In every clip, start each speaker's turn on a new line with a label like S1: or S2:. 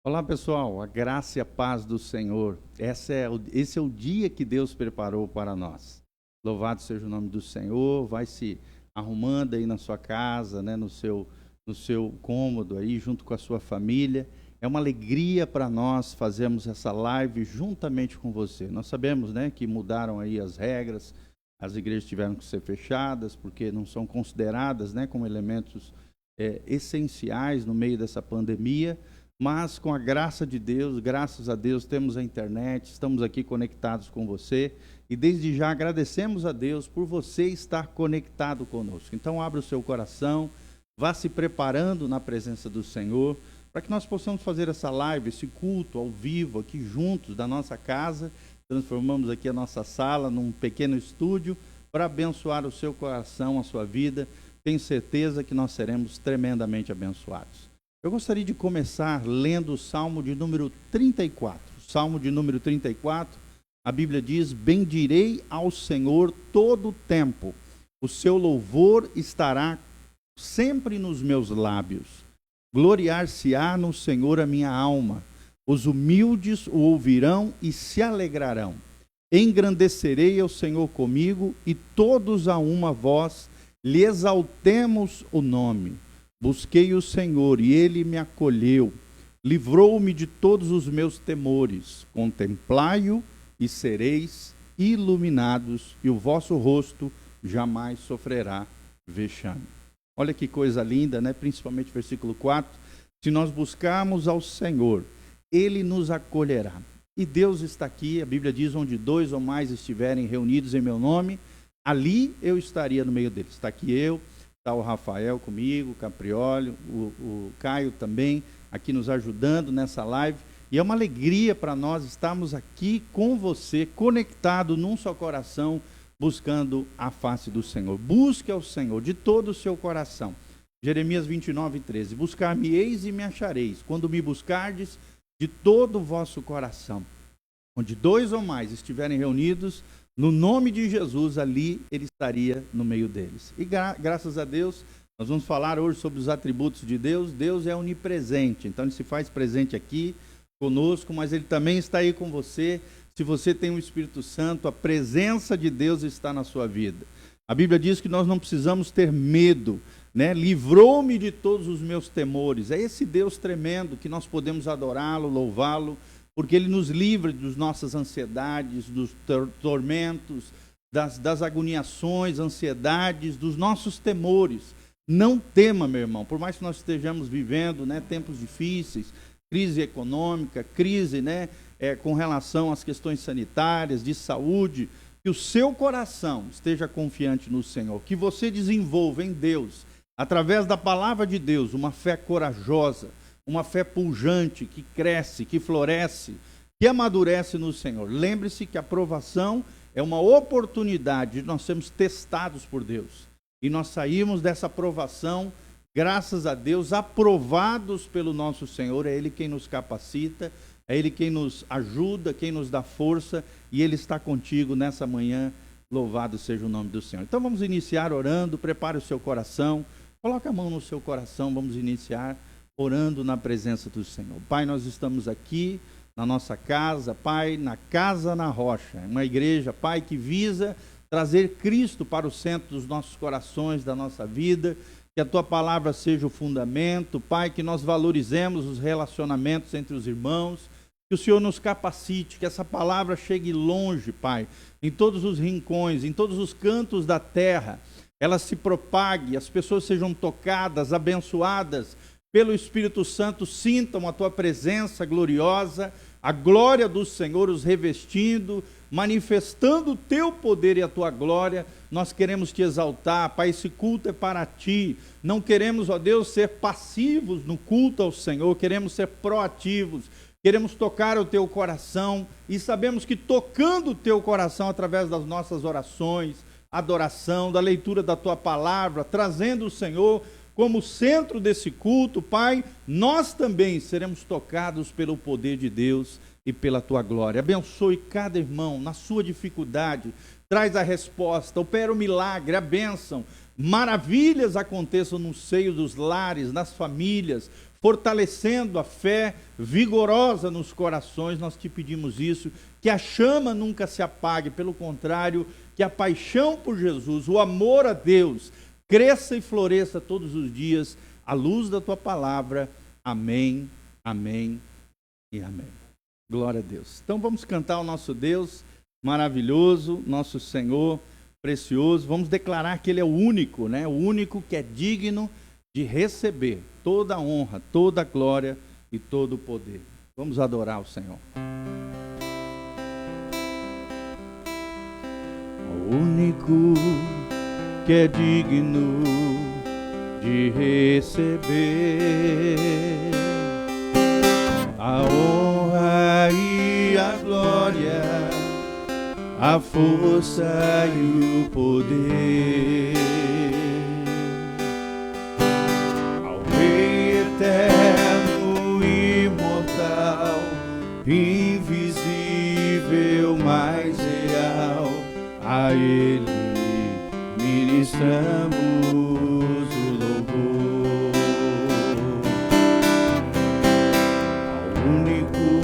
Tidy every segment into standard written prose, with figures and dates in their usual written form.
S1: Olá pessoal, a graça e a paz do Senhor. Esse é o dia que Deus preparou para nós. Louvado seja o nome do Senhor. Vai se arrumando aí na sua casa, né, no seu cômodo aí, junto com a sua família. É uma alegria para nós fazermos essa live juntamente com você. Nós sabemos, né, que mudaram aí as regras, as igrejas tiveram que ser fechadas porque não são consideradas, né, como elementos essenciais no meio dessa pandemia. Mas com a graça de Deus, graças a Deus, temos a internet, estamos aqui conectados com você e desde já agradecemos a Deus por você estar conectado conosco. Então abra o seu coração, vá se preparando na presença do Senhor, para que nós possamos fazer essa live, esse culto ao vivo aqui juntos da nossa casa. Transformamos aqui a nossa sala num pequeno estúdio para abençoar o seu coração, a sua vida. Tenho certeza que nós seremos tremendamente abençoados. Eu gostaria de começar lendo o Salmo de número 34. Salmo de número 34, a Bíblia diz: bendirei ao Senhor todo o tempo, o seu louvor estará sempre nos meus lábios. Gloriar-se-á no Senhor a minha alma, os humildes o ouvirão e se alegrarão. Engrandecerei ao Senhor comigo e todos a uma voz lhe exaltemos o nome. Busquei o Senhor e Ele me acolheu, livrou-me de todos os meus temores. Contemplai-o e sereis iluminados, e o vosso rosto jamais sofrerá vexame. Olha que coisa linda, né? Principalmente versículo 4. Se nós buscarmos ao Senhor, Ele nos acolherá. E Deus está aqui, a Bíblia diz, onde dois ou mais estiverem reunidos em meu nome, ali eu estaria no meio deles. Está aqui eu. Está o Rafael comigo, o Caprioli, o Caio também, aqui nos ajudando nessa live. E é uma alegria para nós estarmos aqui com você, conectado num só coração, buscando a face do Senhor. Busque ao Senhor de todo o seu coração. Jeremias 29:13. Buscar-me-eis e me achareis, quando me buscardes de todo o vosso coração. Onde dois ou mais estiverem reunidos, no nome de Jesus, ali ele estaria no meio deles. E graças a Deus, nós vamos falar hoje sobre os atributos de Deus. Deus é onipresente, então ele se faz presente aqui conosco, mas ele também está aí com você. Se você tem o Espírito Santo, a presença de Deus está na sua vida. A Bíblia diz que nós não precisamos ter medo, né? Livrou-me de todos os meus temores. É esse Deus tremendo que nós podemos adorá-lo, louvá-lo, porque Ele nos livra das nossas ansiedades, dos tormentos, das agoniações, ansiedades, dos nossos temores. Não tema, meu irmão, por mais que nós estejamos vivendo, né, tempos difíceis, crise econômica, crise, né, com relação às questões sanitárias, de saúde, que o seu coração esteja confiante no Senhor, que você desenvolva em Deus, através da palavra de Deus, uma fé corajosa, uma fé pujante, que cresce, que floresce, que amadurece no Senhor. Lembre-se que a provação é uma oportunidade de nós sermos testados por Deus. E nós saímos dessa provação, graças a Deus, aprovados pelo nosso Senhor. É Ele quem nos capacita, é Ele quem nos ajuda, quem nos dá força, e Ele está contigo nessa manhã. Louvado seja o nome do Senhor. Então vamos iniciar orando. Prepare o seu coração, coloque a mão no seu coração. Vamos iniciar orando na presença do Senhor. Pai, nós estamos aqui na nossa casa, Pai, na Casa na Rocha, uma igreja, Pai, que visa trazer Cristo para o centro dos nossos corações, da nossa vida, que a Tua palavra seja o fundamento, Pai, que nós valorizemos os relacionamentos entre os irmãos, que o Senhor nos capacite, que essa palavra chegue longe, Pai, em todos os rincões, em todos os cantos da terra, ela se propague, as pessoas sejam tocadas, abençoadas pelo Espírito Santo, sintam a Tua presença gloriosa, a glória do Senhor os revestindo, manifestando o Teu poder e a Tua glória. Nós queremos Te exaltar, Pai, esse culto é para Ti. Não queremos, ó Deus, ser passivos no culto ao Senhor, queremos ser proativos, queremos tocar o Teu coração, e sabemos que tocando o Teu coração através das nossas orações, adoração, da leitura da Tua palavra, trazendo o Senhor como centro desse culto, Pai, nós também seremos tocados pelo poder de Deus e pela Tua glória. Abençoe cada irmão na sua dificuldade, traz a resposta, opera o milagre, a bênção, maravilhas aconteçam no seio dos lares, nas famílias, fortalecendo a fé vigorosa nos corações. Nós te pedimos isso, que a chama nunca se apague, pelo contrário, que a paixão por Jesus, o amor a Deus, cresça e floresça todos os dias, à luz da tua palavra. Amém, amém e amém. Glória a Deus. Então vamos cantar o nosso Deus maravilhoso, nosso Senhor precioso. Vamos declarar que Ele é o único, né? O único que é digno de receber toda a honra, toda a glória e todo o poder. Vamos adorar o Senhor. O único que é digno de receber a honra e a glória, a força e o poder, ao Rei eterno, imortal, invisível, mais real, a Ele ministramos o louvor. Ao único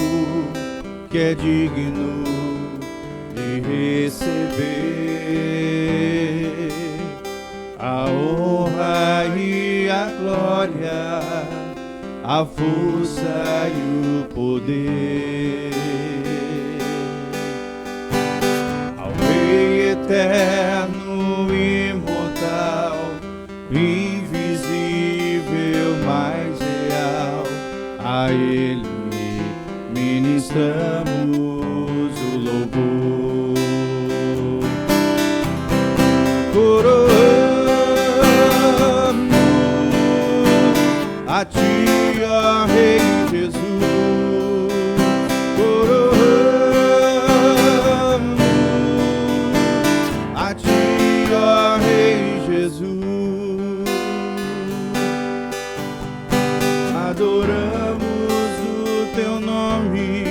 S1: que é digno de receber a honra e a glória, a força e o poder, ao Rei eterno, imortal, invisível, mais real, a Ele ministramos o louvor. Coroamos a Ti, ó Rei Jesus. Coroamos a Ti, ó Rei Jesus. Adoramos o Teu nome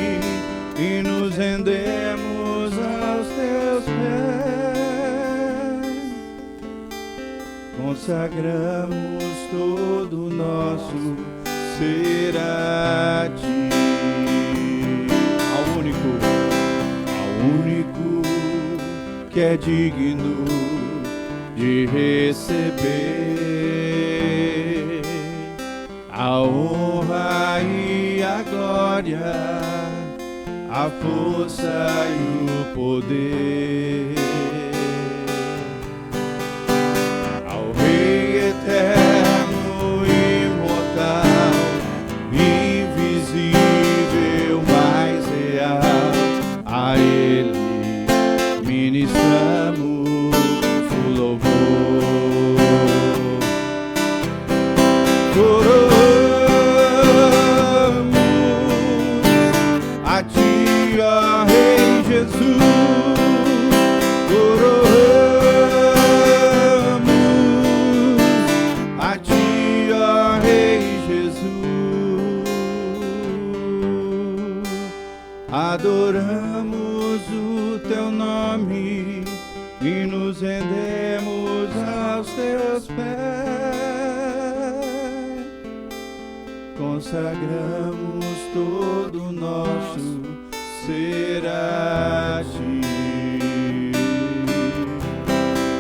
S1: e nos rendemos aos Teus pés. Consagramos todo o nosso ser a Ti, ao único que é digno de receber a honra e a glória, a força e o poder, ao Rei eterno, imortal, invisível, mais real, a Ele ministramos o louvor. A Ti, ó Rei Jesus, coroamos a Ti, ó Rei Jesus. Adoramos o Teu nome e nos rendemos aos Teus pés. Consagramos todo o nosso ser a Ti.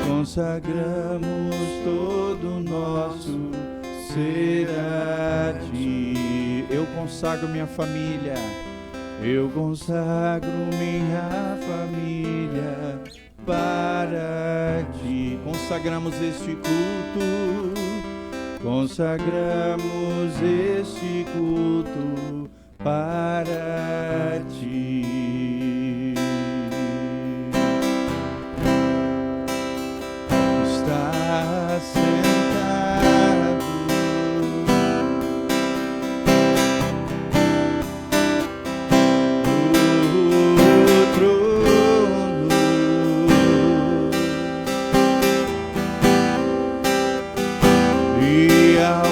S1: Consagramos todo o nosso ser a Ti. Eu consagro minha família. Eu consagro minha família para Ti. Consagramos este culto. Consagramos este culto para Ti. Está sentado no trono, e ao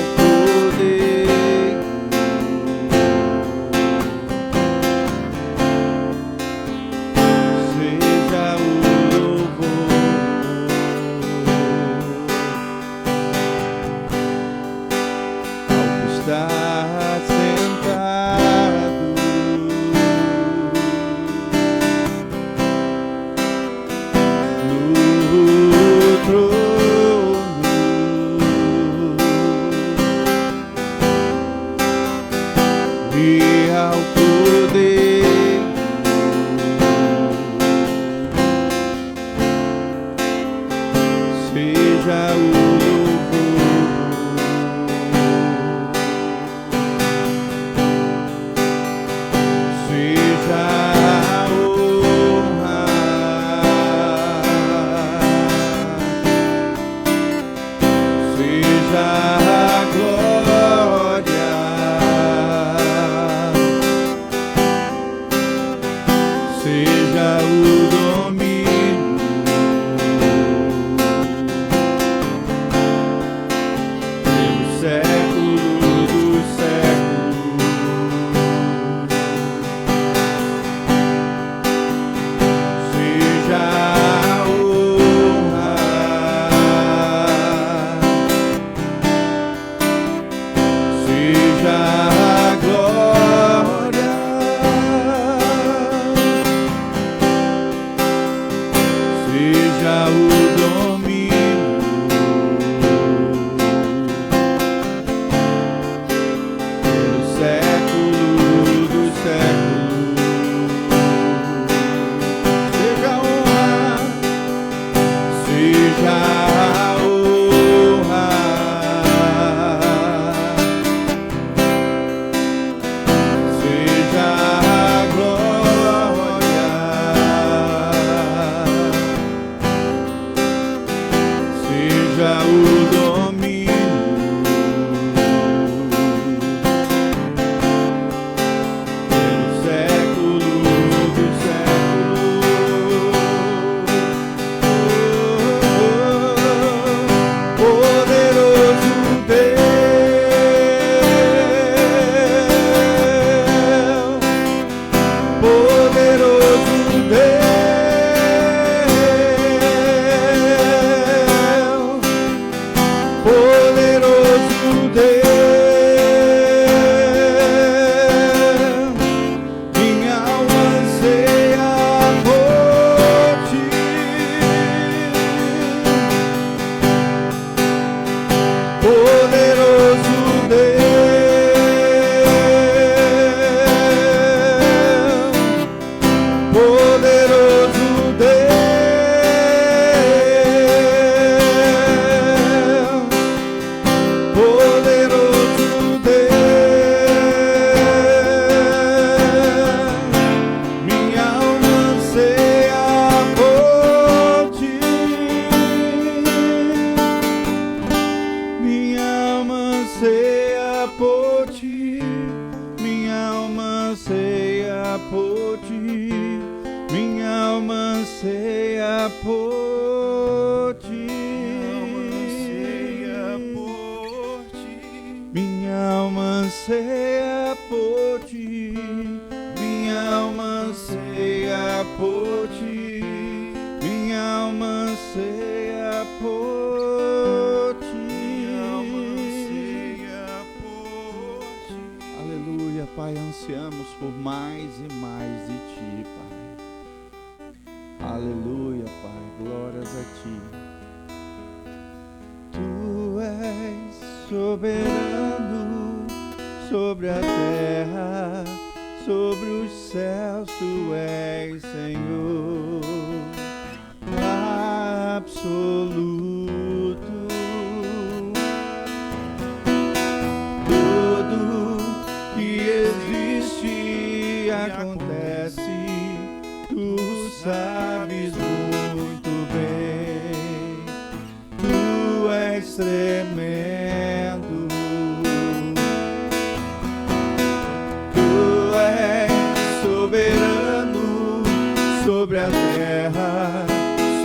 S2: Sobre a terra,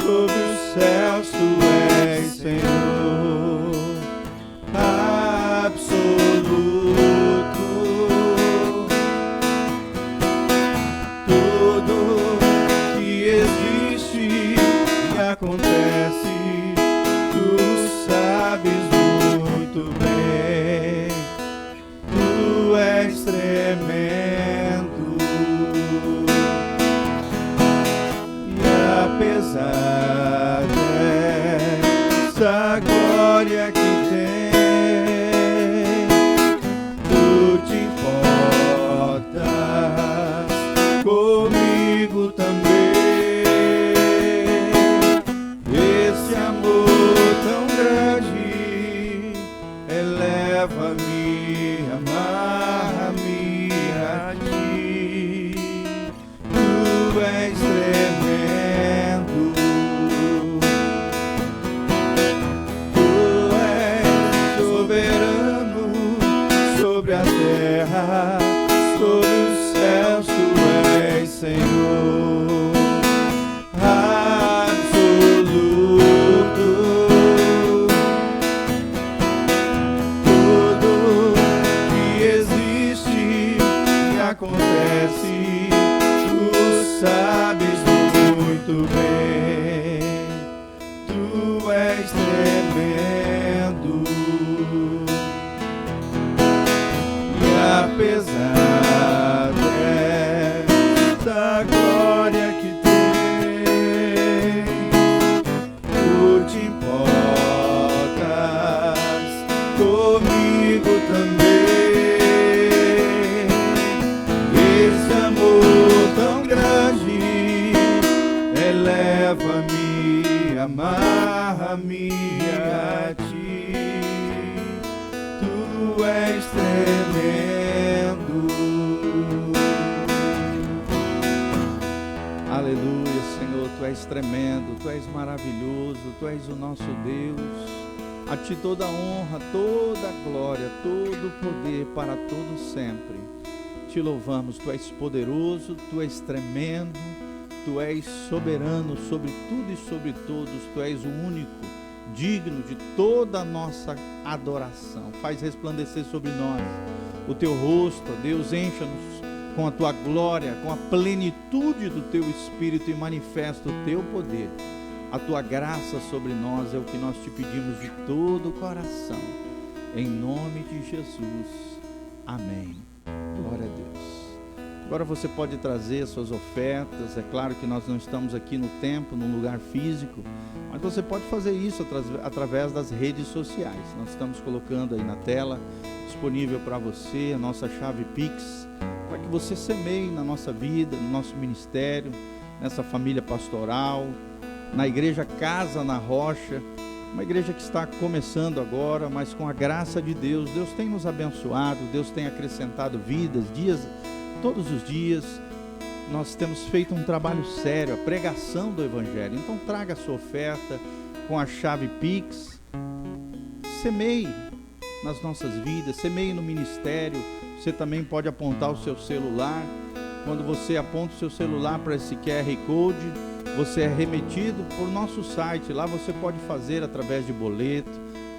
S2: sobre os céus, tu és
S1: eleva-me, amarra-me a ti. Tu és tremendo, tu és soberano sobre a terra, sobre os céus, tu és Senhor absoluto. Tudo que existe e acontece, tu sabes muito bem. Tu és tremendo, e apesar desta glória que tens, tu te importas comigo também. Esse amor tão grande eleva-me, amarra-me a ti. Tu és tremendo. Aleluia, Senhor, tu és tremendo, tu és maravilhoso, tu és o nosso Deus. A ti toda a honra, toda a glória, todo o poder para todo sempre. Te louvamos, tu és poderoso, tu és tremendo, tu és soberano sobre tudo e sobre todos, tu és o único digno de toda a nossa adoração. Faz resplandecer sobre nós o teu rosto, ó Deus, encha-nos com a tua glória, com a plenitude do teu Espírito e manifesta o teu poder. A tua graça sobre nós é o que nós te pedimos de todo o coração. Em nome de Jesus. Amém. Glória a Deus. Agora você pode trazer suas ofertas. É claro que nós não estamos aqui no templo, num lugar físico, mas você pode fazer isso através das redes sociais. Nós estamos colocando aí na tela, disponível para você, a nossa chave Pix, para que você semeie na nossa vida, no nosso ministério, nessa família pastoral, na igreja Casa na Rocha, uma igreja que está começando agora, mas com a graça de Deus, Deus tem nos abençoado, Deus tem acrescentado vidas, todos os dias. Nós temos feito um trabalho sério, a pregação do Evangelho. Então traga a sua oferta com a chave Pix, semeie nas nossas vidas, semeie no ministério. Você também pode apontar o seu celular. Quando você aponta o seu celular para esse QR Code, você é remetido por nosso site. Lá você pode fazer através de boleto,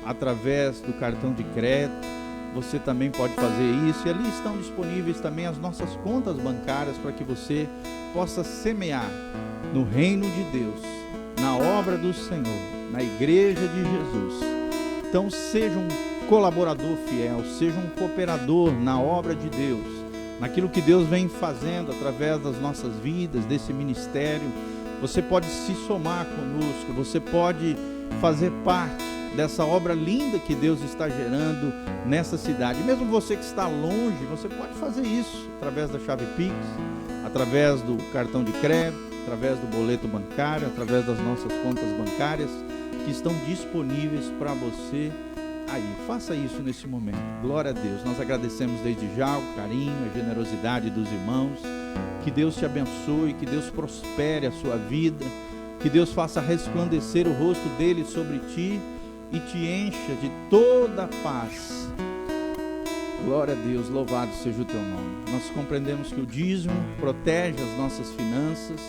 S1: através do cartão de crédito. Você também pode fazer isso, e ali estão disponíveis também as nossas contas bancárias para que você possa semear no reino de Deus, na obra do Senhor, na igreja de Jesus. Então seja um colaborador fiel, seja um cooperador na obra de Deus, naquilo que Deus vem fazendo através das nossas vidas, desse ministério. Você pode se somar conosco, você pode fazer parte dessa obra linda que Deus está gerando nessa cidade. Mesmo você que está longe, você pode fazer isso através da chave Pix, através do cartão de crédito, através do boleto bancário, através das nossas contas bancárias que estão disponíveis para você aí. Faça isso nesse momento. Glória a Deus. Nós agradecemos desde já o carinho, a generosidade dos irmãos. Que Deus te abençoe, que Deus prospere a sua vida, que Deus faça resplandecer o rosto dele sobre ti e te encha de toda a paz. Glória a Deus, louvado seja o teu nome. Nós compreendemos que o dízimo protege as nossas finanças,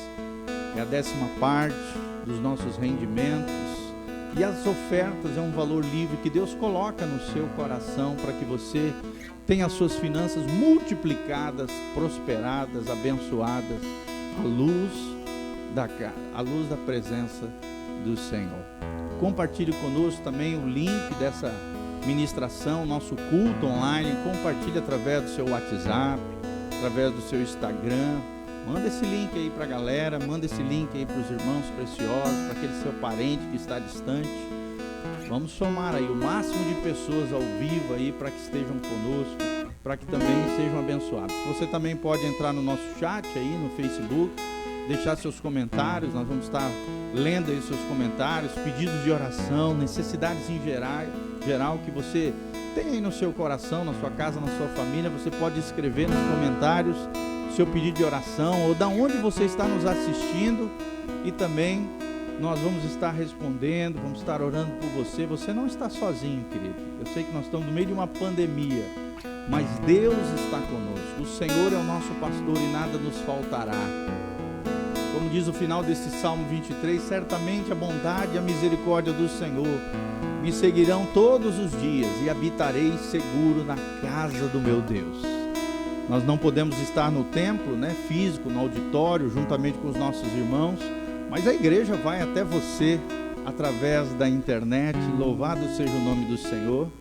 S1: é a 10ª dos nossos rendimentos, e as ofertas é um valor livre que Deus coloca no seu coração para que você tenha as suas finanças multiplicadas, prosperadas, abençoadas, à luz da presença do Senhor. Compartilhe conosco também o link dessa ministração, nosso culto online. Compartilhe através do seu WhatsApp, através do seu Instagram. Manda esse link aí para a galera, manda esse link aí para os irmãos preciosos, para aquele seu parente que está distante. Vamos somar aí o máximo de pessoas ao vivo aí para que estejam conosco, para que também sejam abençoados. Você também pode entrar no nosso chat aí no Facebook, deixar seus comentários. Nós vamos estar lendo aí seus comentários, pedidos de oração, necessidades em geral que você tem aí no seu coração, na sua casa, na sua família, você pode escrever nos comentários seu pedido de oração ou da onde você está nos assistindo, e também nós vamos estar respondendo, vamos estar orando por você. Você não está sozinho, querido. Eu sei que nós estamos no meio de uma pandemia, mas Deus está conosco. O Senhor é o nosso pastor e nada nos faltará. Como diz o final desse Salmo 23, certamente a bondade e a misericórdia do Senhor me seguirão todos os dias e habitarei seguro na casa do meu Deus. Nós não podemos estar no templo, físico, no auditório, juntamente com os nossos irmãos, mas a igreja vai até você através da internet. Louvado seja o nome do Senhor.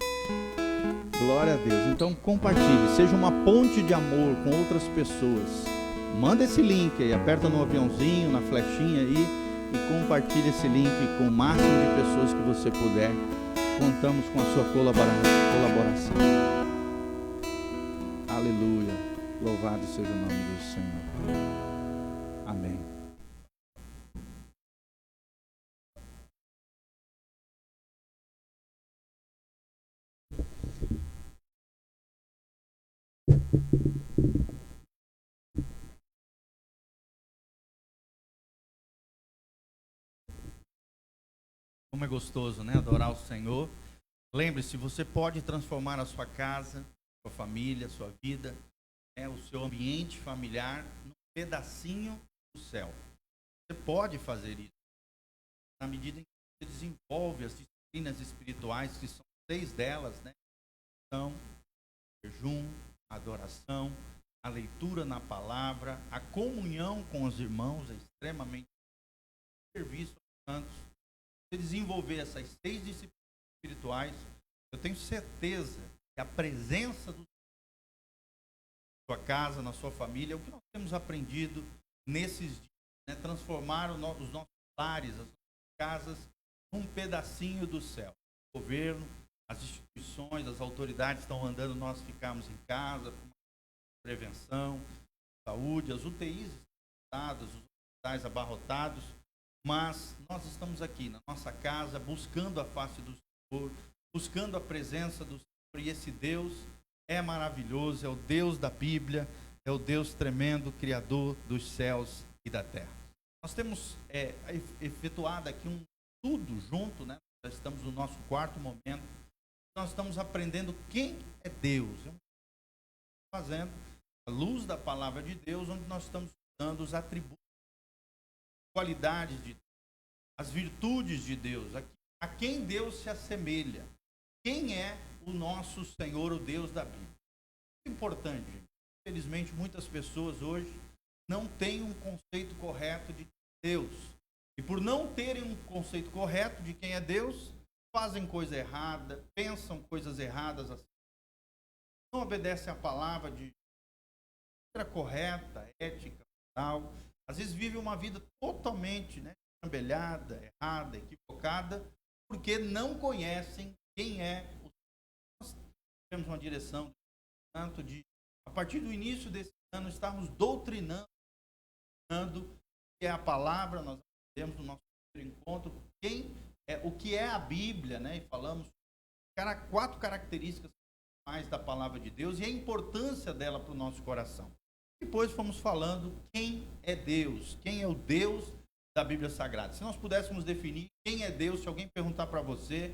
S1: Glória a Deus. Então compartilhe, seja uma ponte de amor com outras pessoas. Manda esse link aí, aperta no aviãozinho, na flechinha aí e compartilhe esse link com o máximo de pessoas que você puder. Contamos com a sua colaboração. Aleluia. Louvado seja o nome do Senhor. Amém. Como é gostoso, adorar o Senhor. Lembre-se, você pode transformar a sua casa, sua família, sua vida, o seu ambiente familiar num pedacinho do céu. Você pode fazer isso na medida em que você desenvolve as disciplinas espirituais, que são 6 delas, Então, jejum, a adoração, a leitura na palavra, a comunhão com os irmãos é extremamente serviço aos santos. Se desenvolver essas 6 disciplinas espirituais, eu tenho certeza que a presença do na sua casa, na sua família, é o que nós temos aprendido nesses dias, transformar os nossos lares, as nossas casas, num pedacinho do céu. O governo, as instituições, as autoridades estão mandando nós ficarmos em casa, prevenção, saúde, as UTIs lotadas, os hospitais abarrotados, mas nós estamos aqui na nossa casa buscando a face do Senhor, buscando a presença do Senhor, e esse Deus é maravilhoso, é o Deus da Bíblia, é o Deus tremendo, Criador dos céus e da terra. Nós temos efetuado aqui um estudo junto, já estamos no nosso 4º momento, nós estamos aprendendo quem é Deus. Estamos fazendo a luz da palavra de Deus, onde nós estamos estudando os atributos, qualidades de Deus, as virtudes de Deus, a quem Deus se assemelha, quem é o nosso Senhor, o Deus da Bíblia. É importante, infelizmente muitas pessoas hoje não têm um conceito correto de Deus, e por não terem um conceito correto de quem é Deus, fazem coisa errada, pensam coisas erradas, assim, não obedecem a palavra de maneira correta, ética, tal. Às vezes vivem uma vida totalmente escambelhada, errada, equivocada, porque não conhecem quem é o Senhor. Nós temos uma direção tanto de, a partir do início desse ano, estarmos doutrinando que é a palavra. Nós temos no nosso primeiro encontro o que é a Bíblia, e falamos 4 características mais da palavra de Deus e a importância dela para o nosso coração. Depois fomos falando quem é Deus, quem é o Deus da Bíblia Sagrada. Se nós pudéssemos definir quem é Deus, se alguém perguntar para você,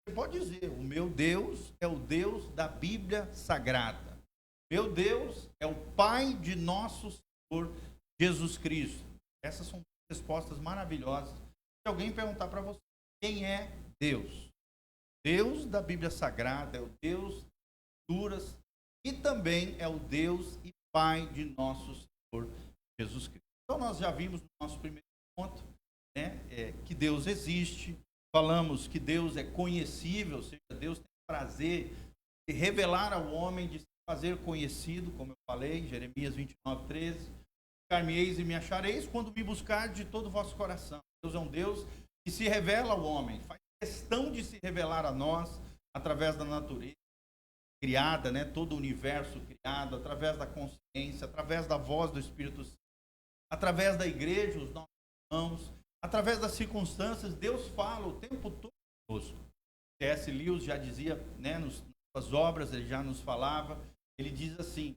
S1: você pode dizer: o meu Deus é o Deus da Bíblia Sagrada. Meu Deus é o Pai de nosso Senhor Jesus Cristo. Essas são respostas maravilhosas. Se alguém perguntar para você quem é Deus, Deus da Bíblia Sagrada é o Deus das Escrituras e também é o Deus e Pai de nosso Senhor Jesus Cristo. Então nós já vimos no nosso primeiro ponto que Deus existe, falamos que Deus é conhecível, ou seja, Deus tem prazer de revelar ao homem, de se fazer conhecido, como eu falei, Jeremias 29:13, buscar-me-eis e me achareis quando me buscar de todo o vosso coração. Deus é um Deus que se revela ao homem, faz questão de se revelar a nós através da natureza criada, todo o universo criado, através da consciência, através da voz do Espírito Santo, através da igreja, os nossos irmãos, através das circunstâncias. Deus fala o tempo todo conosco. C.S. Lewis já dizia, nas suas obras, ele já nos falava. Ele diz assim: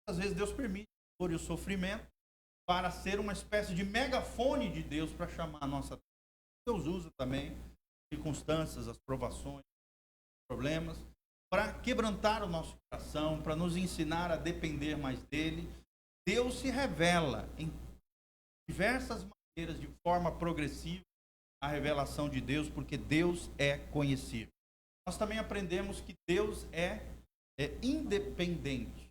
S1: às vezes Deus permite a dor e o sofrimento para ser uma espécie de megafone de Deus para chamar a nossa atenção. Deus usa também as circunstâncias, as provações, os problemas, para quebrantar o nosso coração, para nos ensinar a depender mais dele. Deus se revela em diversas maneiras, de forma progressiva, a revelação de Deus, porque Deus é conhecido. Nós também aprendemos que Deus é independente.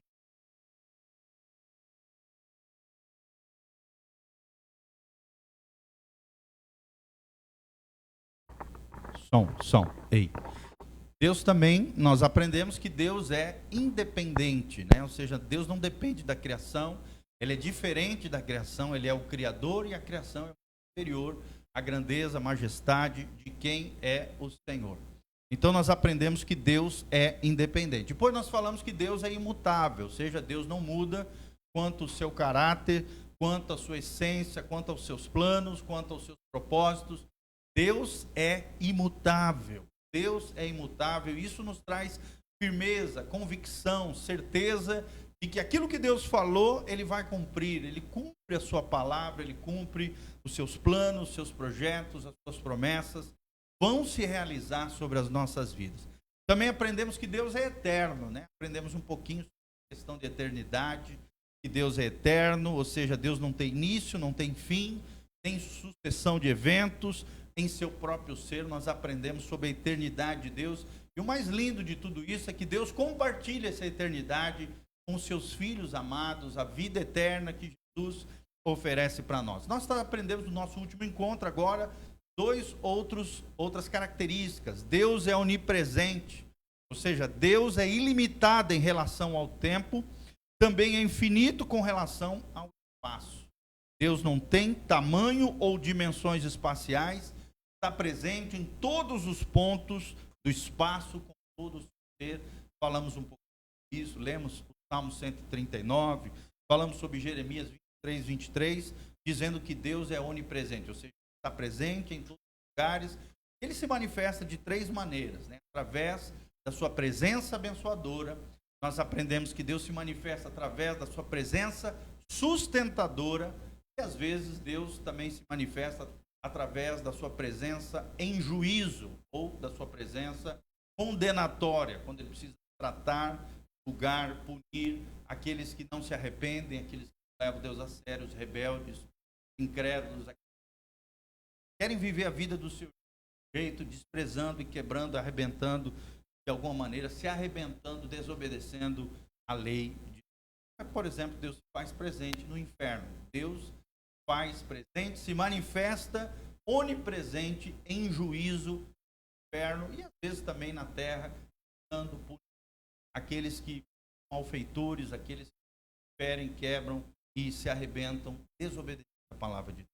S1: Ei. Deus também, nós aprendemos que Deus é independente, né? Ou seja, Deus não depende da criação, ele é diferente da criação, ele é o Criador e a criação é superior à grandeza, à majestade de quem é o Senhor. Então nós aprendemos que Deus é independente. Depois nós falamos que Deus é imutável, ou seja, Deus não muda quanto ao seu caráter, quanto à sua essência, quanto aos seus planos, quanto aos seus propósitos. Deus é imutável. Deus é imutável. Isso nos traz firmeza, convicção, certeza de que aquilo que Deus falou, Ele vai cumprir. Ele cumpre a sua palavra, Ele cumpre os seus planos, os seus projetos, as suas promessas vão se realizar sobre as nossas vidas. Também aprendemos que Deus é eterno, né? Aprendemos um pouquinho sobre a questão de eternidade, que Deus é eterno, ou seja, Deus não tem início, não tem fim, tem sucessão de eventos. Em seu próprio ser, nós aprendemos sobre a eternidade de Deus. E o mais lindo de tudo isso é que Deus compartilha essa eternidade com seus filhos amados, a vida eterna que Jesus oferece para nós. Nós aprendemos no nosso último encontro agora outras características. Deus é onipresente, ou seja, Deus é ilimitado em relação ao tempo, também é infinito com relação ao espaço. Deus não tem tamanho ou dimensões espaciais, está presente em todos os pontos do espaço, com todo o seu ser. Falamos um pouco disso, lemos o Salmo 139, falamos sobre Jeremias 23, 23, dizendo que Deus é onipresente, ou seja, está presente em todos os lugares. Ele se manifesta de três maneiras, né? Através da sua presença abençoadora. Nós aprendemos que Deus se manifesta através da sua presença sustentadora, e às vezes Deus também se manifesta através da sua presença em juízo, ou da sua presença condenatória, quando ele precisa tratar, julgar, punir aqueles que não se arrependem, aqueles que levam Deus a sério, os rebeldes, os incrédulos, querem viver a vida do seu jeito, desprezando e quebrando, arrebentando de alguma maneira, se arrebentando, desobedecendo a lei de Deus. Por exemplo, Deus se faz presente no inferno. Deus faz presente, se manifesta onipresente em juízo no inferno e às vezes também na terra, dando por aqueles que são malfeitores, aqueles que ferem, quebram e se arrebentam, desobedecendo a palavra de Deus.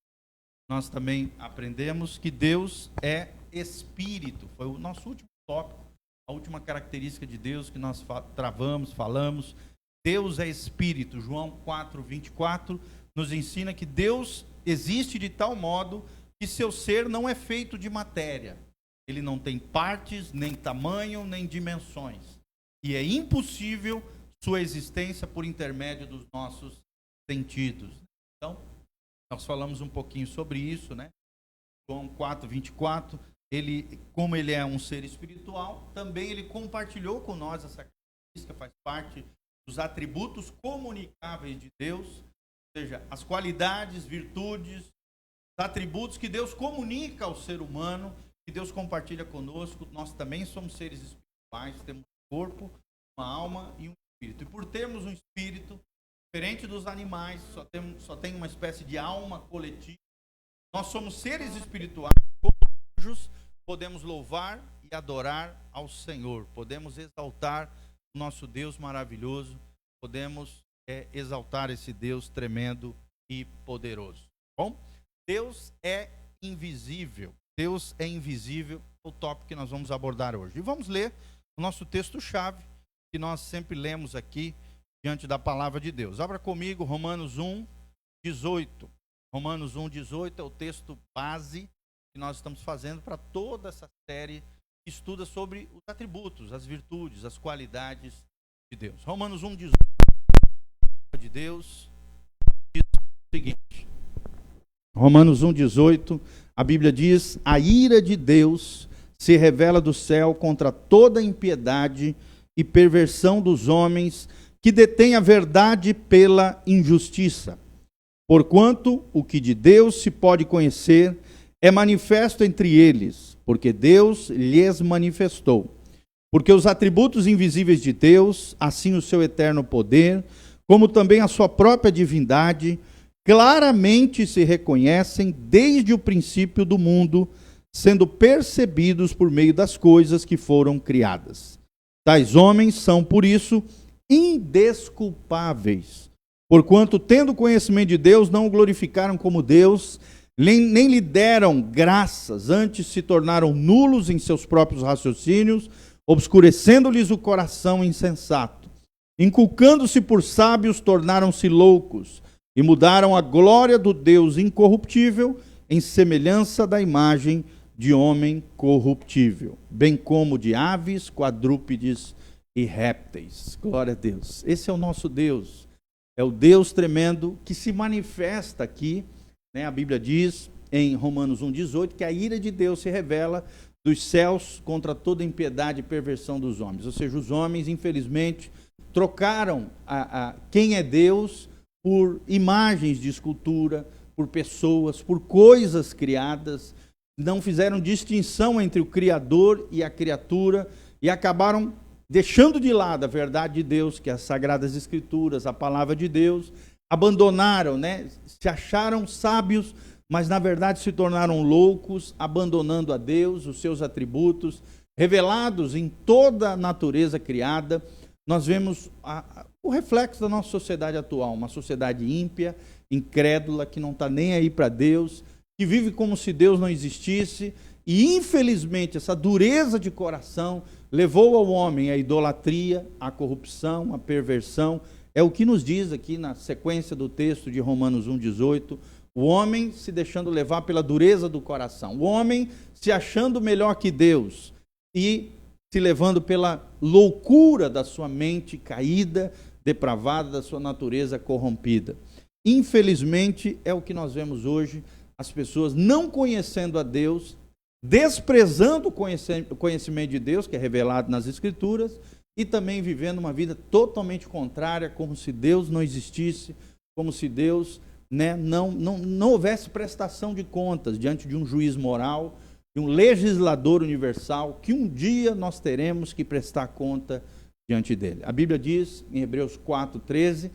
S1: Nós também aprendemos que Deus é Espírito. Foi o nosso último tópico, a última característica de Deus que nós falamos. Deus é Espírito. João 4, 24 nos ensina que Deus existe de tal modo que seu ser não é feito de matéria. Ele não tem partes, nem tamanho, nem dimensões. E é impossível sua existência por intermédio dos nossos sentidos. Então, nós falamos um pouquinho sobre isso, né? João 4, 24, como ele é um ser espiritual, também ele compartilhou com nós essa característica, faz parte dos atributos comunicáveis de Deus, ou seja, as qualidades, virtudes, os atributos que Deus comunica ao ser humano, que Deus compartilha conosco. Nós também somos seres espirituais, temos um corpo, uma alma e um espírito. E por termos um espírito, diferente dos animais, só tem uma espécie de alma coletiva, nós somos seres espirituais, como anjos, podemos louvar e adorar ao Senhor, podemos exaltar o nosso Deus maravilhoso, podemos exaltar esse Deus tremendo e poderoso. Bom, Deus é invisível. Deus é invisível, é o tópico que nós vamos abordar hoje. E vamos ler o nosso texto-chave, que nós sempre lemos aqui diante da palavra de Deus. Abra comigo Romanos 1, 18. Romanos 1, 18 é o texto base que nós estamos fazendo para toda essa série estuda sobre os atributos, as virtudes, as qualidades de Deus. Romanos 1:18 de Deus diz o seguinte. Romanos 1:18, a Bíblia diz: a ira de Deus se revela do céu contra toda impiedade e perversão dos homens que detêm a verdade pela injustiça. Porquanto o que de Deus se pode conhecer é manifesto entre eles, porque Deus lhes manifestou. Porque os atributos invisíveis de Deus, assim o seu eterno poder, como também a sua própria divindade, claramente se reconhecem desde o princípio do mundo, sendo percebidos por meio das coisas que foram criadas. Tais homens são, por isso, indesculpáveis, porquanto, tendo conhecimento de Deus, não o glorificaram como Deus, nem lhe deram graças, antes se tornaram nulos em seus próprios raciocínios, obscurecendo-lhes o coração insensato. Inculcando-se por sábios, tornaram-se loucos, e mudaram a glória do Deus incorruptível em semelhança da imagem de homem corruptível, bem como de aves, quadrúpedes e répteis. Glória a Deus. Esse é o nosso Deus. É o Deus tremendo que se manifesta aqui, né? A Bíblia diz em Romanos 1:18 que a ira de Deus se revela dos céus contra toda impiedade e perversão dos homens. Ou seja, os homens, infelizmente, trocaram quem é Deus por imagens de escultura, por pessoas, por coisas criadas, não fizeram distinção entre o Criador e a criatura e acabaram deixando de lado a verdade de Deus, que é as Sagradas Escrituras, a Palavra de Deus, abandonaram, né? Se acharam sábios, mas na verdade se tornaram loucos, abandonando a Deus, os seus atributos, revelados em toda a natureza criada. Nós vemos o reflexo da nossa sociedade atual, uma sociedade ímpia, incrédula, que não está nem aí para Deus, que vive como se Deus não existisse, e infelizmente essa dureza de coração levou ao homem à idolatria, à corrupção, à perversão. É o que nos diz aqui na sequência do texto de Romanos 1:18, o homem se deixando levar pela dureza do coração, o homem se achando melhor que Deus e se levando pela loucura da sua mente caída, depravada, da sua natureza corrompida. Infelizmente, é o que nós vemos hoje, as pessoas não conhecendo a Deus, desprezando o conhecimento de Deus, que é revelado nas Escrituras, e também vivendo uma vida totalmente contrária, como se Deus não existisse, como se Deus, né, não houvesse prestação de contas diante de um juiz moral, de um legislador universal, que um dia nós teremos que prestar conta diante dele. A Bíblia diz, em Hebreus 4:13,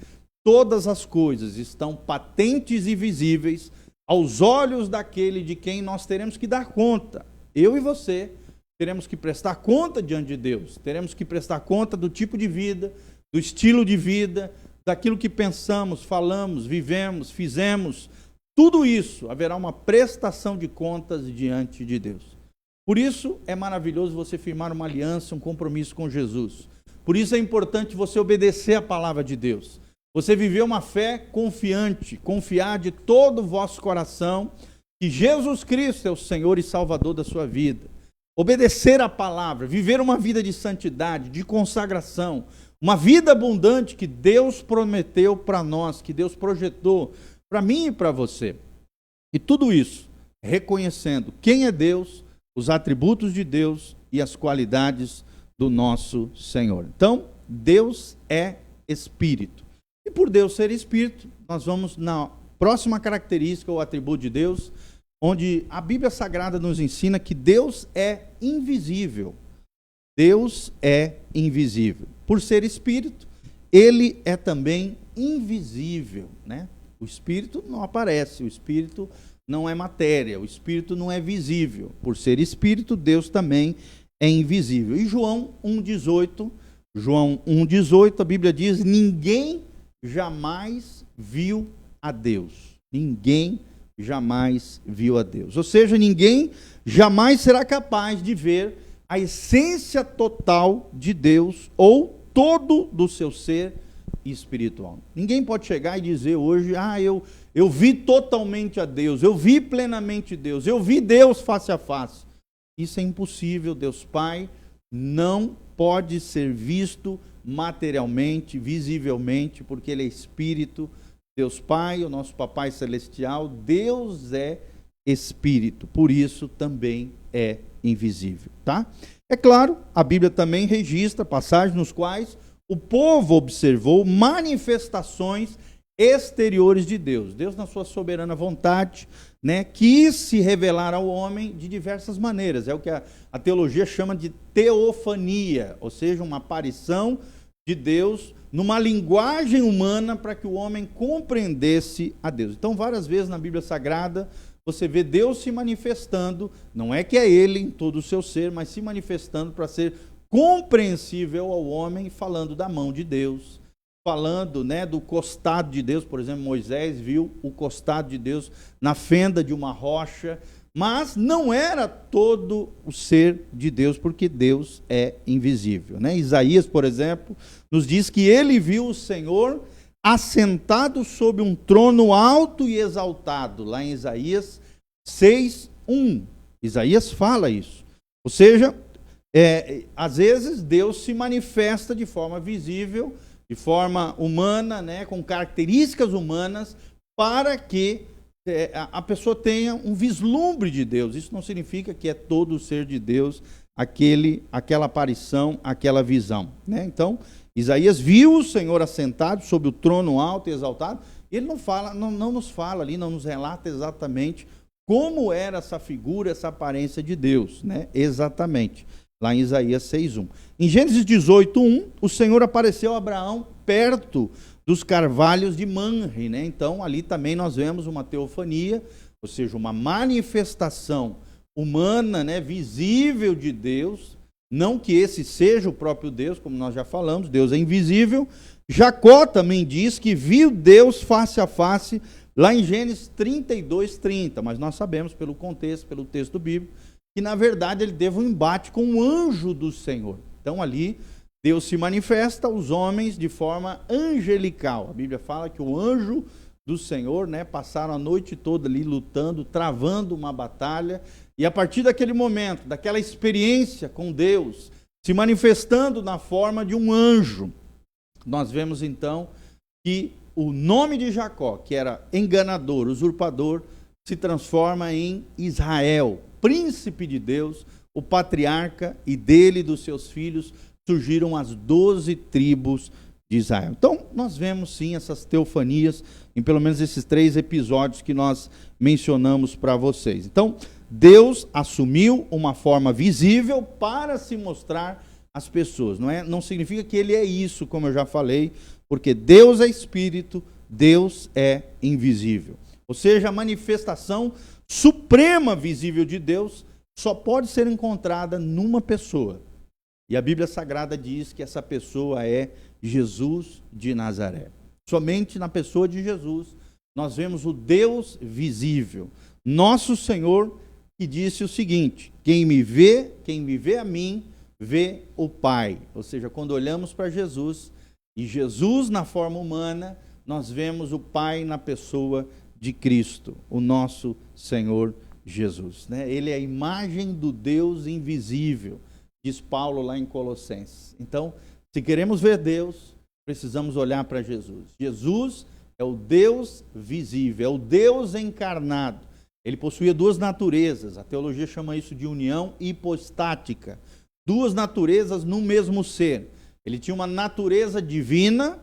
S1: todas as coisas estão patentes e visíveis aos olhos daquele de quem nós teremos que dar conta. Eu e você teremos que prestar conta diante de Deus, teremos que prestar conta do tipo de vida, do estilo de vida, daquilo que pensamos, falamos, vivemos, fizemos. Tudo isso, haverá uma prestação de contas diante de Deus. Por isso é maravilhoso você firmar uma aliança, um compromisso com Jesus. Por isso é importante você obedecer a palavra de Deus. Você viver uma fé confiante, confiar de todo o vosso coração que Jesus Cristo é o Senhor e Salvador da sua vida. Obedecer a palavra, viver uma vida de santidade, de consagração, uma vida abundante que Deus prometeu para nós, que Deus projetou para mim e para você. E tudo isso reconhecendo quem é Deus, os atributos de Deus e as qualidades do nosso Senhor. Então, Deus é Espírito. E por Deus ser Espírito, nós vamos na próxima característica ou atributo de Deus, onde a Bíblia Sagrada nos ensina que Deus é invisível. Deus é invisível. Por ser Espírito, Ele é também invisível, né? O Espírito não aparece, o Espírito não é matéria, o Espírito não é visível. Por ser Espírito, Deus também é invisível. E João 1,18, a Bíblia diz, ninguém jamais viu a Deus. Ninguém jamais viu a Deus. Ou seja, ninguém jamais será capaz de ver a essência total de Deus ou todo do seu ser espiritual. Ninguém pode chegar e dizer hoje, eu vi totalmente a Deus, eu vi plenamente Deus, eu vi Deus face a face. Isso é impossível. Deus Pai não pode ser visto materialmente, visivelmente, porque Ele é Espírito. Deus Pai, o nosso Papai Celestial, Deus é Espírito, por isso também é invisível, tá? É claro, a Bíblia também registra passagens nos quais o povo observou manifestações exteriores de Deus. Deus, na sua soberana vontade, né, quis se revelar ao homem de diversas maneiras. É o que a teologia chama de teofania, ou seja, uma aparição de Deus numa linguagem humana para que o homem compreendesse a Deus. Então, várias vezes na Bíblia Sagrada, você vê Deus se manifestando, não é que é Ele em todo o seu ser, mas se manifestando para ser compreensível ao homem, falando da mão de Deus, falando, né, do costado de Deus. Por exemplo, Moisés viu o costado de Deus na fenda de uma rocha, mas não era todo o ser de Deus, porque Deus é invisível, né? Isaías, por exemplo, nos diz que ele viu o Senhor assentado sobre um trono alto e exaltado, lá em Isaías 6:1. Isaías fala isso. Ou seja, às vezes Deus se manifesta de forma visível, de forma humana, né, com características humanas, para que a pessoa tenha um vislumbre de Deus. Isso não significa que é todo o ser de Deus, aquela aparição, aquela visão, né? Então, Isaías viu o Senhor assentado sobre o trono alto e exaltado. Ele não nos fala ali, não nos relata exatamente como era essa figura, essa aparência de Deus, né? Exatamente, lá em Isaías 6:1. Em Gênesis 18:1, o Senhor apareceu a Abraão perto dos carvalhos de Manre, né? Então, ali também nós vemos uma teofania, ou seja, uma manifestação humana, né, visível de Deus. Não que esse seja o próprio Deus, como nós já falamos, Deus é invisível. Jacó também diz que viu Deus face a face, lá em Gênesis 32:30, mas nós sabemos pelo contexto, pelo texto bíblico, que na verdade ele teve um embate com um anjo do Senhor. Então ali Deus se manifesta aos homens de forma angelical. A Bíblia fala que o anjo do Senhor, né, passaram a noite toda ali lutando, travando uma batalha, e a partir daquele momento, daquela experiência com Deus, se manifestando na forma de um anjo, nós vemos então que o nome de Jacó, que era enganador, usurpador, se transforma em Israel, príncipe de Deus, o patriarca, e dele e dos seus filhos surgiram as 12 tribos de Israel. Então, nós vemos sim essas teofanias em pelo menos esses 3 episódios que nós mencionamos para vocês. Então, Deus assumiu uma forma visível para se mostrar às pessoas. Não significa que ele é isso, como eu já falei, porque Deus é espírito, Deus é invisível. Ou seja, a manifestação suprema visível de Deus só pode ser encontrada numa pessoa. E a Bíblia Sagrada diz que essa pessoa é Jesus de Nazaré. Somente na pessoa de Jesus nós vemos o Deus visível. Nosso Senhor, que disse o seguinte: quem me vê a mim, vê o Pai. Ou seja, quando olhamos para Jesus, e Jesus na forma humana, nós vemos o Pai na pessoa de Cristo, o nosso Senhor Jesus, né? Ele é a imagem do Deus invisível, diz Paulo lá em Colossenses. Então, se queremos ver Deus, precisamos olhar para Jesus. Jesus é o Deus visível, é o Deus encarnado. Ele possuía 2 naturezas, a teologia chama isso de união hipostática. 2 naturezas no mesmo ser. Ele tinha uma natureza divina,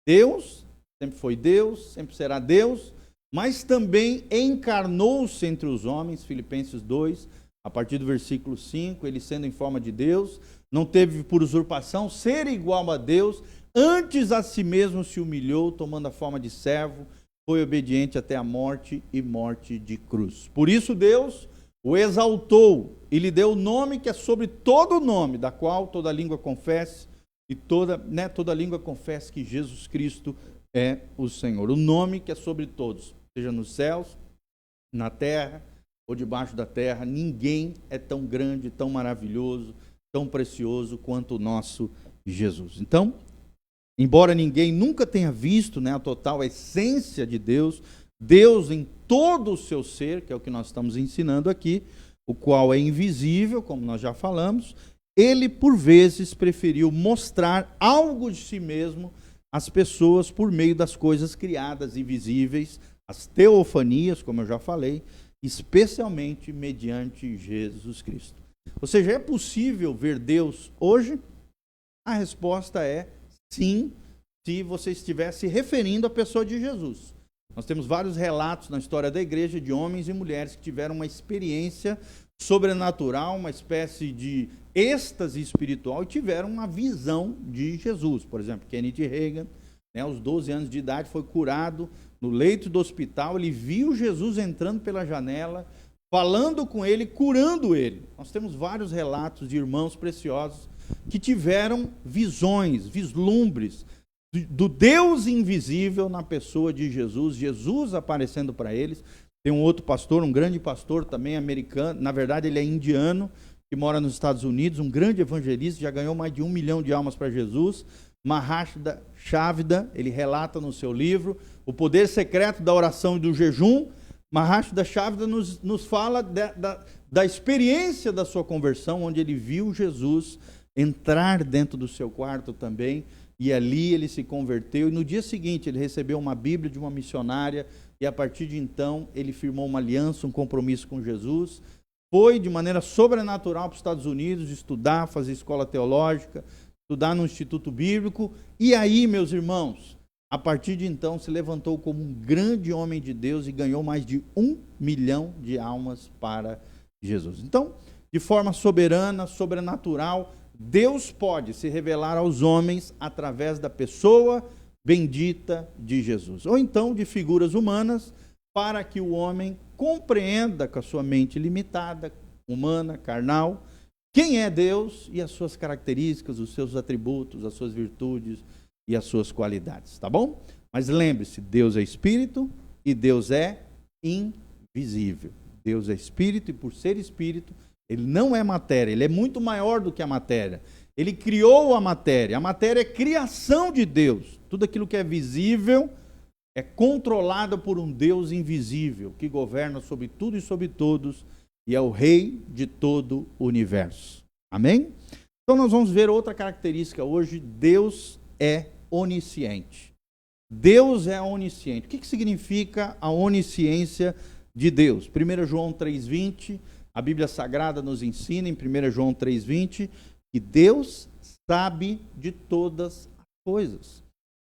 S1: Deus, sempre foi Deus, sempre será Deus, mas também encarnou-se entre os homens, Filipenses 2, a partir do versículo 5, ele sendo em forma de Deus, não teve por usurpação ser igual a Deus, antes a si mesmo se humilhou, tomando a forma de servo, foi obediente até a morte e morte de cruz. Por isso Deus o exaltou e lhe deu o nome que é sobre todo nome, da qual toda língua confesse, e toda língua confesse que Jesus Cristo é o Senhor. O nome que é sobre todos, seja nos céus, na terra ou debaixo da terra, ninguém é tão grande, tão maravilhoso, tão precioso quanto o nosso Jesus. Então, embora ninguém nunca tenha visto, né, a total essência de Deus, Deus em todo o seu ser, que é o que nós estamos ensinando aqui, o qual é invisível, como nós já falamos, ele por vezes preferiu mostrar algo de si mesmo às pessoas por meio das coisas criadas invisíveis, as teofanias, como eu já falei, especialmente mediante Jesus Cristo. Ou seja, é possível ver Deus hoje? A resposta é sim, se você estiver se referindo à pessoa de Jesus. Nós temos vários relatos na história da igreja de homens e mulheres que tiveram uma experiência sobrenatural, uma espécie de êxtase espiritual e tiveram uma visão de Jesus. Por exemplo, Kenneth Hagin, aos 12 anos de idade, foi curado no leito do hospital, ele viu Jesus entrando pela janela, falando com ele, curando ele. Nós temos vários relatos de irmãos preciosos que tiveram visões, vislumbres do Deus invisível na pessoa de Jesus, Jesus aparecendo para eles. Tem um outro pastor, um grande pastor também americano, na verdade ele é indiano, que mora nos Estados Unidos, um grande evangelista, já ganhou mais de 1 milhão de almas para Jesus, Maharshda Shavda, ele relata no seu livro, O Poder Secreto da Oração e do Jejum. Maharshda Shavda nos fala da experiência da sua conversão, onde ele viu Jesus entrar dentro do seu quarto também, e ali ele se converteu, e no dia seguinte ele recebeu uma Bíblia de uma missionária, e a partir de então ele firmou uma aliança, um compromisso com Jesus, foi de maneira sobrenatural para os Estados Unidos estudar, fazer escola teológica, estudar no Instituto Bíblico, e aí, meus irmãos, a partir de então se levantou como um grande homem de Deus e ganhou mais de 1 milhão de almas para Jesus. Então, de forma soberana, sobrenatural, Deus pode se revelar aos homens através da pessoa bendita de Jesus, ou então de figuras humanas, para que o homem compreenda com a sua mente limitada, humana, carnal, quem é Deus e as suas características, os seus atributos, as suas virtudes e as suas qualidades, tá bom? Mas lembre-se, Deus é espírito e Deus é invisível. Deus é espírito e por ser espírito, ele não é matéria, ele é muito maior do que a matéria. Ele criou a matéria é criação de Deus. Tudo aquilo que é visível é controlado por um Deus invisível, que governa sobre tudo e sobre todos, e é o rei de todo o universo. Amém? Então nós vamos ver outra característica hoje, Deus é onisciente. Deus é onisciente. O que significa a onisciência de Deus? 1 João 3,20, a Bíblia Sagrada nos ensina em 1 João 3,20, que Deus sabe de todas as coisas.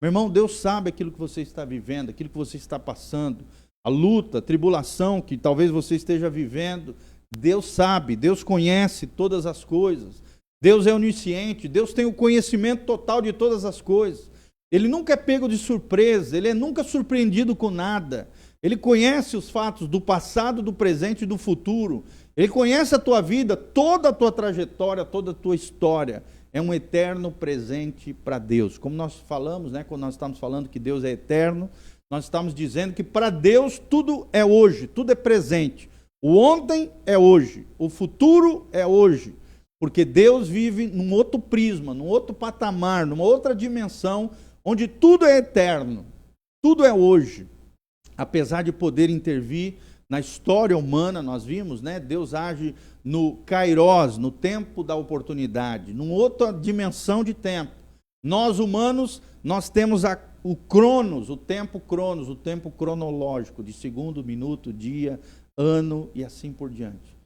S1: Meu irmão, Deus sabe aquilo que você está vivendo, aquilo que você está passando, a luta, a tribulação que talvez você esteja vivendo. Deus sabe, Deus conhece todas as coisas. Deus é onisciente, Deus tem o conhecimento total de todas as coisas. Ele nunca é pego de surpresa, ele é nunca surpreendido com nada. Ele conhece os fatos do passado, do presente e do futuro. Ele conhece a tua vida, toda a tua trajetória, toda a tua história. É um eterno presente para Deus. Como nós falamos, quando nós estamos falando que Deus é eterno, nós estamos dizendo que para Deus tudo é hoje, tudo é presente. O ontem é hoje, o futuro é hoje. Porque Deus vive num outro prisma, num outro patamar, numa outra dimensão, onde tudo é eterno, tudo é hoje. Apesar de poder intervir na história humana, nós vimos, Deus age no Kairos, no tempo da oportunidade, numa outra dimensão de tempo. Nós humanos, nós temos o Cronos, o tempo cronológico, de segundo, minuto, dia, ano e assim por diante.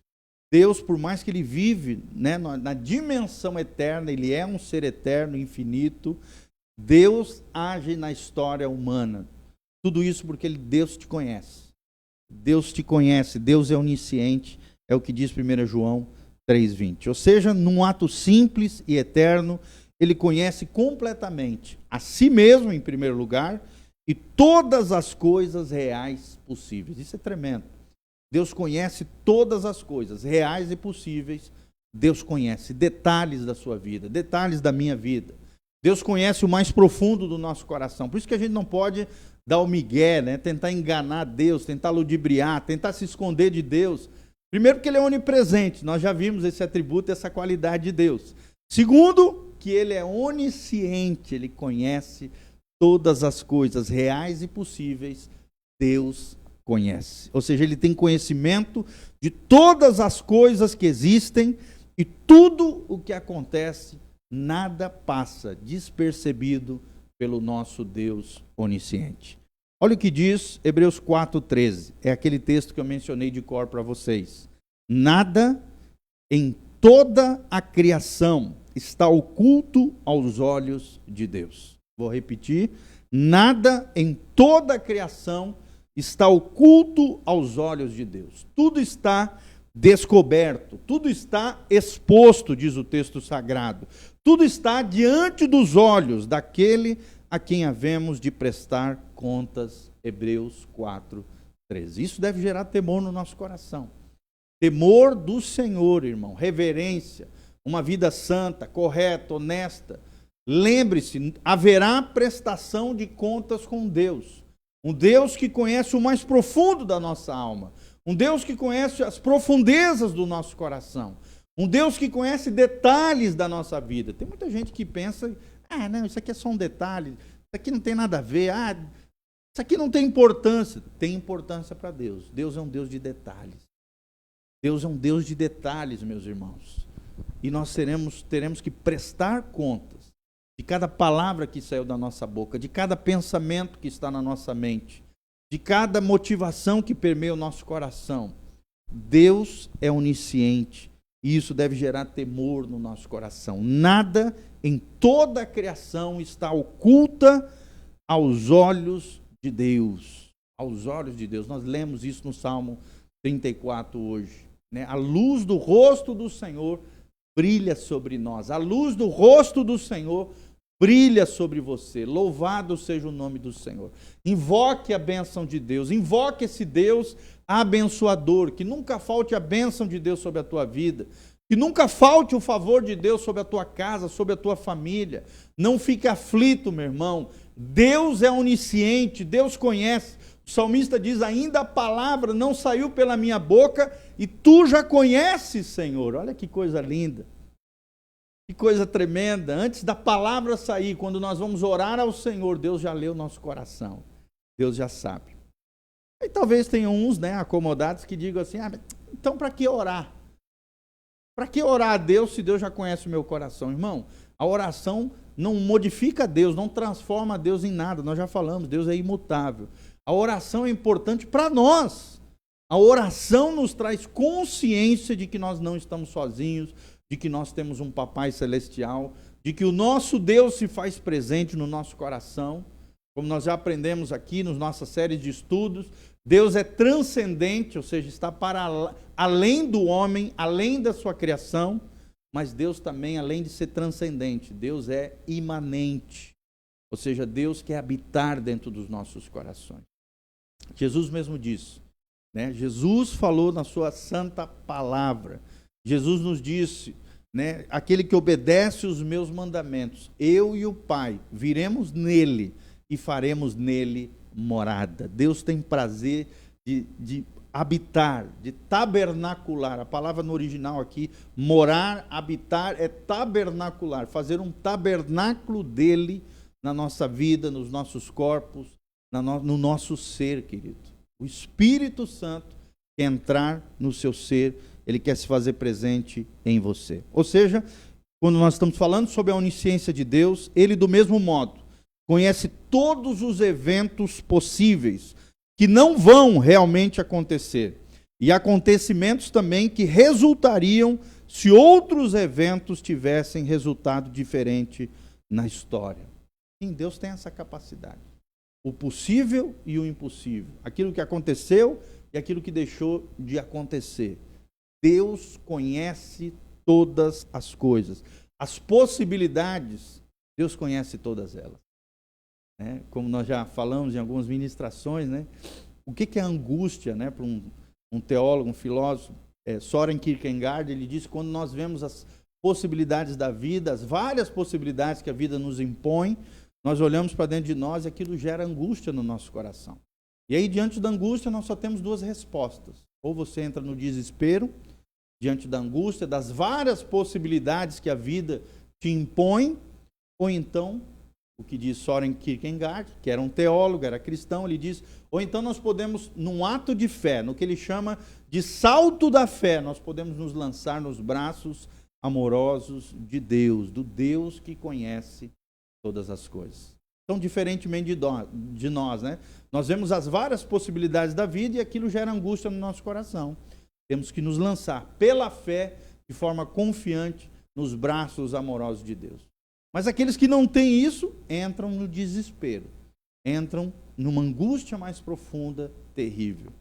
S1: Deus, por mais que ele vive na dimensão eterna, ele é um ser eterno, infinito, Deus age na história humana. Tudo isso porque Deus te conhece. Deus te conhece, Deus é onisciente, é o que diz 1 João 3,20. Ou seja, num ato simples e eterno, ele conhece completamente a si mesmo, em primeiro lugar, e todas as coisas reais possíveis. Isso é tremendo. Deus conhece todas as coisas reais e possíveis. Deus conhece detalhes da sua vida, detalhes da minha vida. Deus conhece o mais profundo do nosso coração. Por isso que a gente não pode dar o migué, tentar enganar Deus, tentar ludibriar, tentar se esconder de Deus. Primeiro, porque ele é onipresente. Nós já vimos esse atributo, essa qualidade de Deus. Segundo, que ele é onisciente. Ele conhece todas as coisas reais e possíveis. Deus conhece. Ou seja, ele tem conhecimento de todas as coisas que existem e tudo o que acontece, nada passa despercebido pelo nosso Deus onisciente. Olha o que diz Hebreus 4,13. É aquele texto que eu mencionei de cor para vocês. Nada em toda a criação está oculto aos olhos de Deus. Vou repetir. Nada em toda a criação está oculto aos olhos de Deus. Tudo está descoberto, tudo está exposto, diz o texto sagrado. Tudo está diante dos olhos daquele a quem havemos de prestar contas. Hebreus 4:13. Isso deve gerar temor no nosso coração. Temor do Senhor, irmão, reverência, uma vida santa, correta, honesta. Lembre-se, haverá prestação de contas com Deus. Um Deus que conhece o mais profundo da nossa alma. Um Deus que conhece as profundezas do nosso coração. Um Deus que conhece detalhes da nossa vida. Tem muita gente que pensa, não, isso aqui é só um detalhe, isso aqui não tem nada a ver, isso aqui não tem importância. Tem importância para Deus. Deus é um Deus de detalhes. Deus é um Deus de detalhes, meus irmãos. E nós teremos que prestar contas de cada palavra que saiu da nossa boca, de cada pensamento que está na nossa mente, de cada motivação que permeia o nosso coração. Deus é onisciente e isso deve gerar temor no nosso coração. Nada em toda a criação está oculta aos olhos de Deus. Aos olhos de Deus. Nós lemos isso no Salmo 34 hoje. A luz do rosto do Senhor brilha sobre nós. A luz do rosto do Senhor brilha sobre você. Louvado seja o nome do Senhor. Invoque a bênção de Deus. Invoque esse Deus abençoador. Que nunca falte a bênção de Deus sobre a tua vida. Que nunca falte o favor de Deus sobre a tua casa, sobre a tua família. Não fique aflito, meu irmão. Deus é onisciente. Deus conhece. O salmista diz, ainda a palavra não saiu pela minha boca e tu já conheces, Senhor. Olha que coisa linda. Que coisa tremenda. Antes da palavra sair, quando nós vamos orar ao Senhor, Deus já leu o nosso coração. Deus já sabe. E talvez tenham uns, acomodados que digam assim, então para que orar? Para que orar a Deus se Deus já conhece o meu coração? Irmão, a oração não modifica Deus, não transforma Deus em nada. Nós já falamos, Deus é imutável. A oração é importante para nós. A oração nos traz consciência de que nós não estamos sozinhos, de que nós temos um Papai Celestial, de que o nosso Deus se faz presente no nosso coração. Como nós já aprendemos aqui nas nossas séries de estudos, Deus é transcendente, ou seja, está para além do homem, além da sua criação, mas Deus também, além de ser transcendente, Deus é imanente, ou seja, Deus quer habitar dentro dos nossos corações. Jesus mesmo disse, Jesus falou na sua santa palavra, Jesus nos disse, aquele que obedece os meus mandamentos, eu e o Pai viremos nele e faremos nele morada. Deus tem prazer de habitar, de tabernacular. A palavra no original aqui, morar, habitar, é tabernacular, fazer um tabernáculo dele na nossa vida, nos nossos corpos, no nosso ser, querido. O Espírito Santo quer entrar no seu ser, ele quer se fazer presente em você. Ou seja, quando nós estamos falando sobre a onisciência de Deus, ele do mesmo modo conhece todos os eventos possíveis que não vão realmente acontecer e acontecimentos também que resultariam se outros eventos tivessem resultado diferente na história. Sim, Deus tem essa capacidade. O possível e o impossível. Aquilo que aconteceu e aquilo que deixou de acontecer. Deus conhece todas as coisas. As possibilidades, Deus conhece todas elas. Como nós já falamos em algumas ministrações, o que é angústia, para um teólogo, um filósofo, Søren Kierkegaard, ele diz que quando nós vemos as possibilidades da vida, as várias possibilidades que a vida nos impõe, nós olhamos para dentro de nós e aquilo gera angústia no nosso coração. E aí, diante da angústia, nós só temos duas respostas. Ou você entra no desespero, diante da angústia, das várias possibilidades que a vida te impõe, ou então o que diz Søren Kierkegaard, que era um teólogo, era cristão, ele diz, ou então nós podemos, num ato de fé, no que ele chama de salto da fé, nós podemos nos lançar nos braços amorosos de Deus, do Deus que conhece todas as coisas. Então, diferentemente de nós, né? Nós vemos as várias possibilidades da vida e aquilo gera angústia no nosso coração. Temos que nos lançar pela fé, de forma confiante, nos braços amorosos de Deus. Mas aqueles que não têm isso, entram no desespero. Entram numa angústia mais profunda, terrível.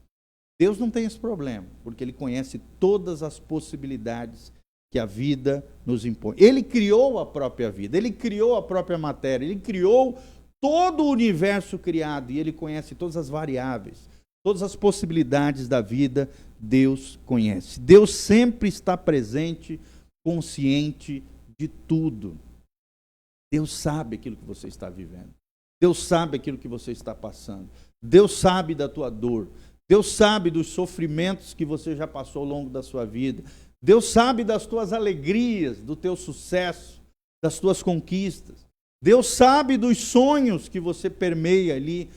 S1: Deus não tem esse problema, porque Ele conhece todas as possibilidades que a vida nos impõe. Ele criou a própria vida, Ele criou a própria matéria, Ele criou todo o universo criado e Ele conhece todas as variáveis, todas as possibilidades da vida, Deus conhece. Deus sempre está presente, consciente de tudo. Deus sabe aquilo que você está vivendo. Deus sabe aquilo que você está passando. Deus sabe da tua dor. Deus sabe dos sofrimentos que você já passou ao longo da sua vida. Deus sabe das tuas alegrias, do teu sucesso, das tuas conquistas. Deus sabe dos sonhos que você permeia ali,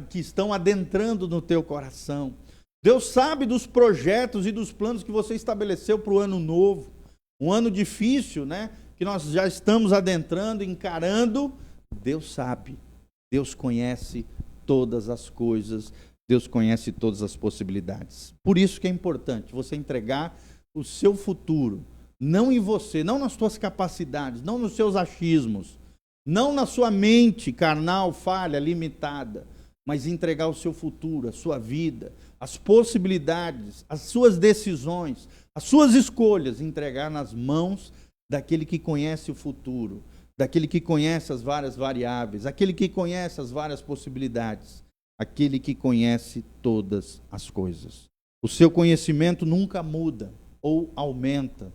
S1: que estão adentrando no teu coração. Deus sabe dos projetos e dos planos que você estabeleceu para o ano novo. Um ano difícil, né? Que nós já estamos adentrando, encarando. Deus sabe. Deus conhece todas as coisas. Deus conhece todas as possibilidades. Por isso que é importante você entregar o seu futuro, não em você, não nas suas capacidades, não nos seus achismos, não na sua mente carnal, falha, limitada, mas entregar o seu futuro, a sua vida, as possibilidades, as suas decisões, as suas escolhas, entregar nas mãos daquele que conhece o futuro, daquele que conhece as várias variáveis, aquele que conhece as várias possibilidades, aquele que conhece todas as coisas. O seu conhecimento nunca muda ou aumenta.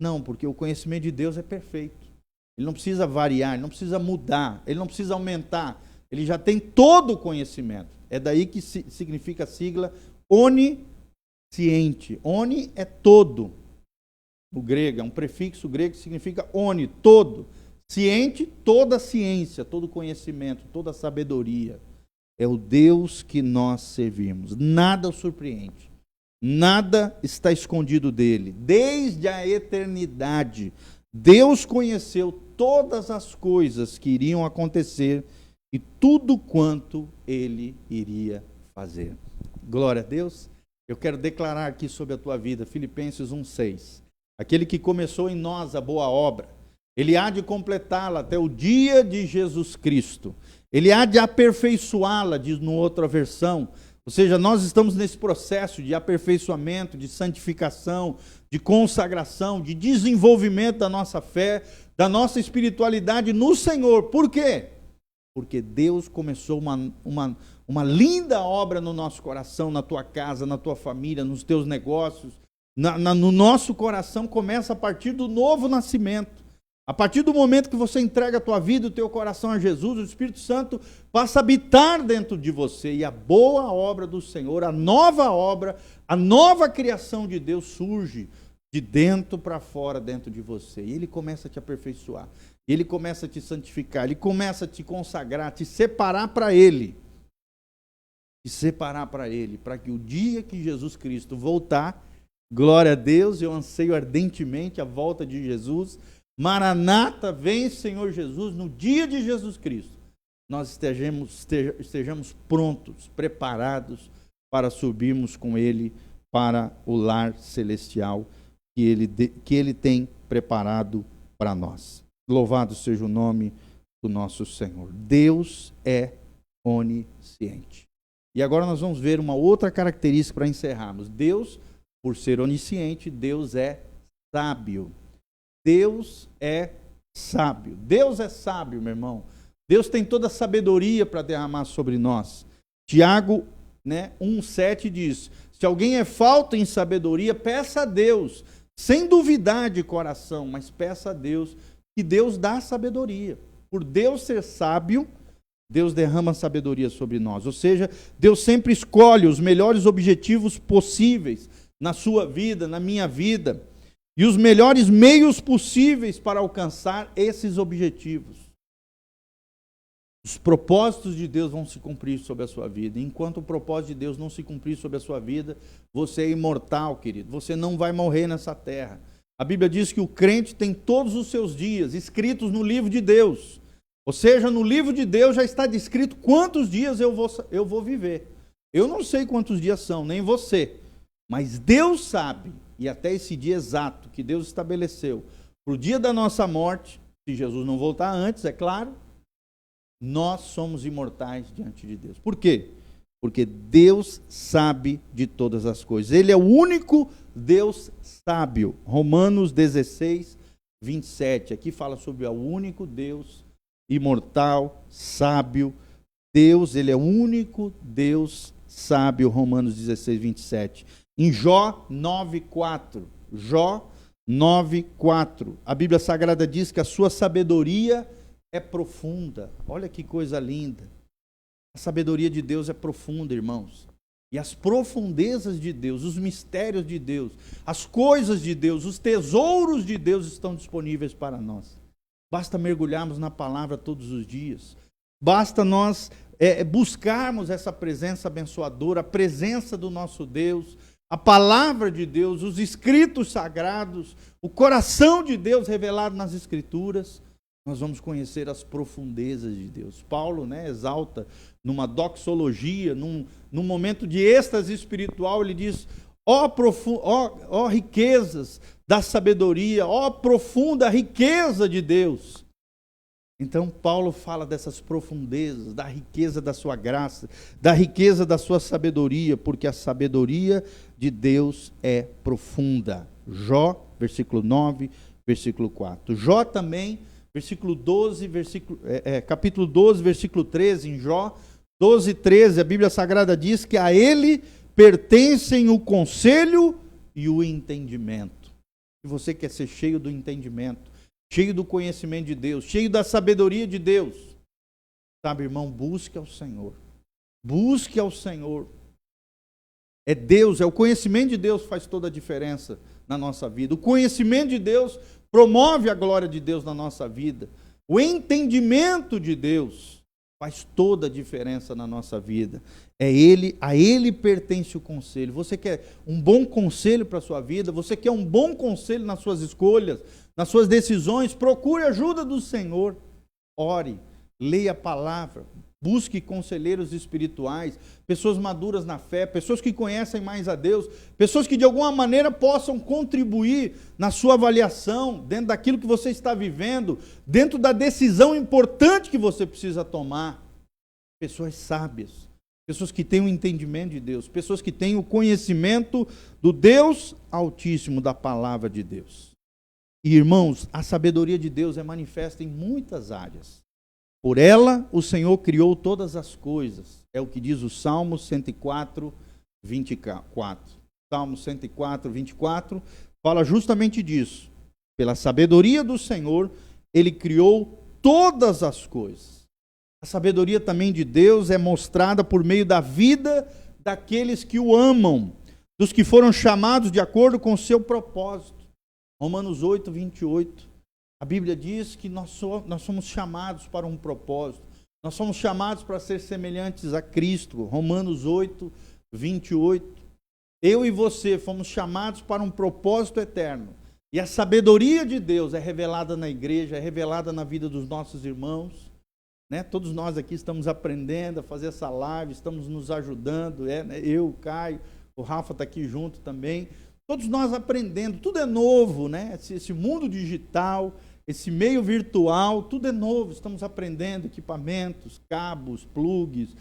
S1: Não, porque o conhecimento de Deus é perfeito. Ele não precisa variar, ele não precisa mudar, ele não precisa aumentar. Ele já tem todo o conhecimento. É daí que significa a sigla onisciente. Oni é todo. No grego, é um prefixo grego que significa oni, todo. Ciente, toda a ciência, todo o conhecimento, toda a sabedoria. É o Deus que nós servimos. Nada o surpreende. Nada está escondido dele. Desde a eternidade, Deus conheceu todas as coisas que iriam acontecer e tudo quanto ele iria fazer. Glória a Deus. Eu quero declarar aqui sobre a tua vida, Filipenses 1,6. Aquele que começou em nós a boa obra, ele há de completá-la até o dia de Jesus Cristo. Ele há de aperfeiçoá-la, diz numa outra versão. Ou seja, nós estamos nesse processo de aperfeiçoamento, de santificação, de consagração, de desenvolvimento da nossa fé, da nossa espiritualidade no Senhor. Por quê? Porque Deus começou uma linda obra no nosso coração, na tua casa, na tua família, nos teus negócios. No nosso coração começa a partir do novo nascimento. A partir do momento que você entrega a tua vida, o teu coração a Jesus, o Espírito Santo passa a habitar dentro de você. E a boa obra do Senhor, a nova obra, a nova criação de Deus surge de dentro para fora dentro de você. E Ele começa a te aperfeiçoar. Ele começa a te santificar. Ele começa a te consagrar, te separar para Ele. Te separar para Ele. Para que o dia que Jesus Cristo voltar, glória a Deus, eu anseio ardentemente a volta de Jesus. Maranata, vem Senhor Jesus, no dia de Jesus Cristo, nós estejamos prontos, preparados para subirmos com Ele para o lar celestial que Ele tem preparado para nós. Louvado seja o nome do nosso Senhor. Deus é onisciente. E agora nós vamos ver uma outra característica para encerrarmos. Deus, por ser onisciente, Deus é sábio. Deus é sábio. Deus é sábio, meu irmão. Deus tem toda a sabedoria para derramar sobre nós. Tiago 1,7 diz, se alguém é falto em sabedoria, peça a Deus, sem duvidar de coração, mas peça a Deus, que Deus dá sabedoria. Por Deus ser sábio, Deus derrama sabedoria sobre nós. Ou seja, Deus sempre escolhe os melhores objetivos possíveis na sua vida, na minha vida, e os melhores meios possíveis para alcançar esses objetivos. Os propósitos de Deus vão se cumprir sobre a sua vida. Enquanto o propósito de Deus não se cumprir sobre a sua vida, você é imortal, querido. Você não vai morrer nessa terra. A Bíblia diz que o crente tem todos os seus dias escritos no livro de Deus. Ou seja, no livro de Deus já está descrito quantos dias eu vou viver. Eu não sei quantos dias são, nem você. Mas Deus sabe, e até esse dia exato que Deus estabeleceu, para o dia da nossa morte, se Jesus não voltar antes, é claro, nós somos imortais diante de Deus. Por quê? Porque Deus sabe de todas as coisas. Ele é o único Deus sábio. Romanos 16, 27. Aqui fala sobre o único Deus imortal, sábio. Deus, ele é o único Deus sábio. Romanos 16, 27. Em Jó 9, 4. Jó 9, 4. A Bíblia Sagrada diz que a sua sabedoria é profunda. Olha que coisa linda. A sabedoria de Deus é profunda, irmãos. E as profundezas de Deus, os mistérios de Deus, as coisas de Deus, os tesouros de Deus estão disponíveis para nós. Basta mergulharmos na palavra todos os dias. Basta nós buscarmos essa presença abençoadora, a presença do nosso Deus, a palavra de Deus, os escritos sagrados, o coração de Deus revelado nas Escrituras. Nós vamos conhecer as profundezas de Deus. Paulo, exalta numa doxologia, num momento de êxtase espiritual, ele diz: ó riquezas da sabedoria, ó profunda riqueza de Deus. Então Paulo fala dessas profundezas, da riqueza da sua graça, da riqueza da sua sabedoria, porque a sabedoria de Deus é profunda. Jó, versículo 9, versículo 4. Jó também, capítulo 12, versículo 13, em Jó 12, 13, a Bíblia Sagrada diz que a ele pertencem o conselho e o entendimento. Se você quer ser cheio do entendimento, cheio do conhecimento de Deus, cheio da sabedoria de Deus, sabe, irmão, busque ao Senhor. Busque ao Senhor. É Deus, é o conhecimento de Deus que faz toda a diferença na nossa vida. O conhecimento de Deus promove a glória de Deus na nossa vida. O entendimento de Deus faz toda a diferença na nossa vida. A Ele pertence o conselho. Você quer um bom conselho para a sua vida? Você quer um bom conselho nas suas escolhas, nas suas decisões? Procure a ajuda do Senhor. Ore, leia a palavra, busque conselheiros espirituais, pessoas maduras na fé, pessoas que conhecem mais a Deus, pessoas que de alguma maneira possam contribuir na sua avaliação, dentro daquilo que você está vivendo, dentro da decisão importante que você precisa tomar. Pessoas sábias, pessoas que têm o entendimento de Deus, pessoas que têm o conhecimento do Deus Altíssimo, da palavra de Deus. E, irmãos, a sabedoria de Deus é manifesta em muitas áreas. Por ela, o Senhor criou todas as coisas. É o que diz o Salmo 104, 24. Salmo 104, 24, fala justamente disso. Pela sabedoria do Senhor, Ele criou todas as coisas. A sabedoria também de Deus é mostrada por meio da vida daqueles que o amam, dos que foram chamados de acordo com o seu propósito. Romanos 8, 28. A Bíblia diz que nós somos chamados para um propósito. Nós somos chamados para ser semelhantes a Cristo. Romanos 8, 28. Eu e você fomos chamados para um propósito eterno. E a sabedoria de Deus é revelada na igreja, é revelada na vida dos nossos irmãos. Todos nós aqui estamos aprendendo a fazer essa live, estamos nos ajudando. Eu, o Caio, o Rafa está aqui junto também. Todos nós aprendendo, tudo é novo, Esse mundo digital, esse meio virtual, tudo é novo. Estamos aprendendo equipamentos, cabos, plugs,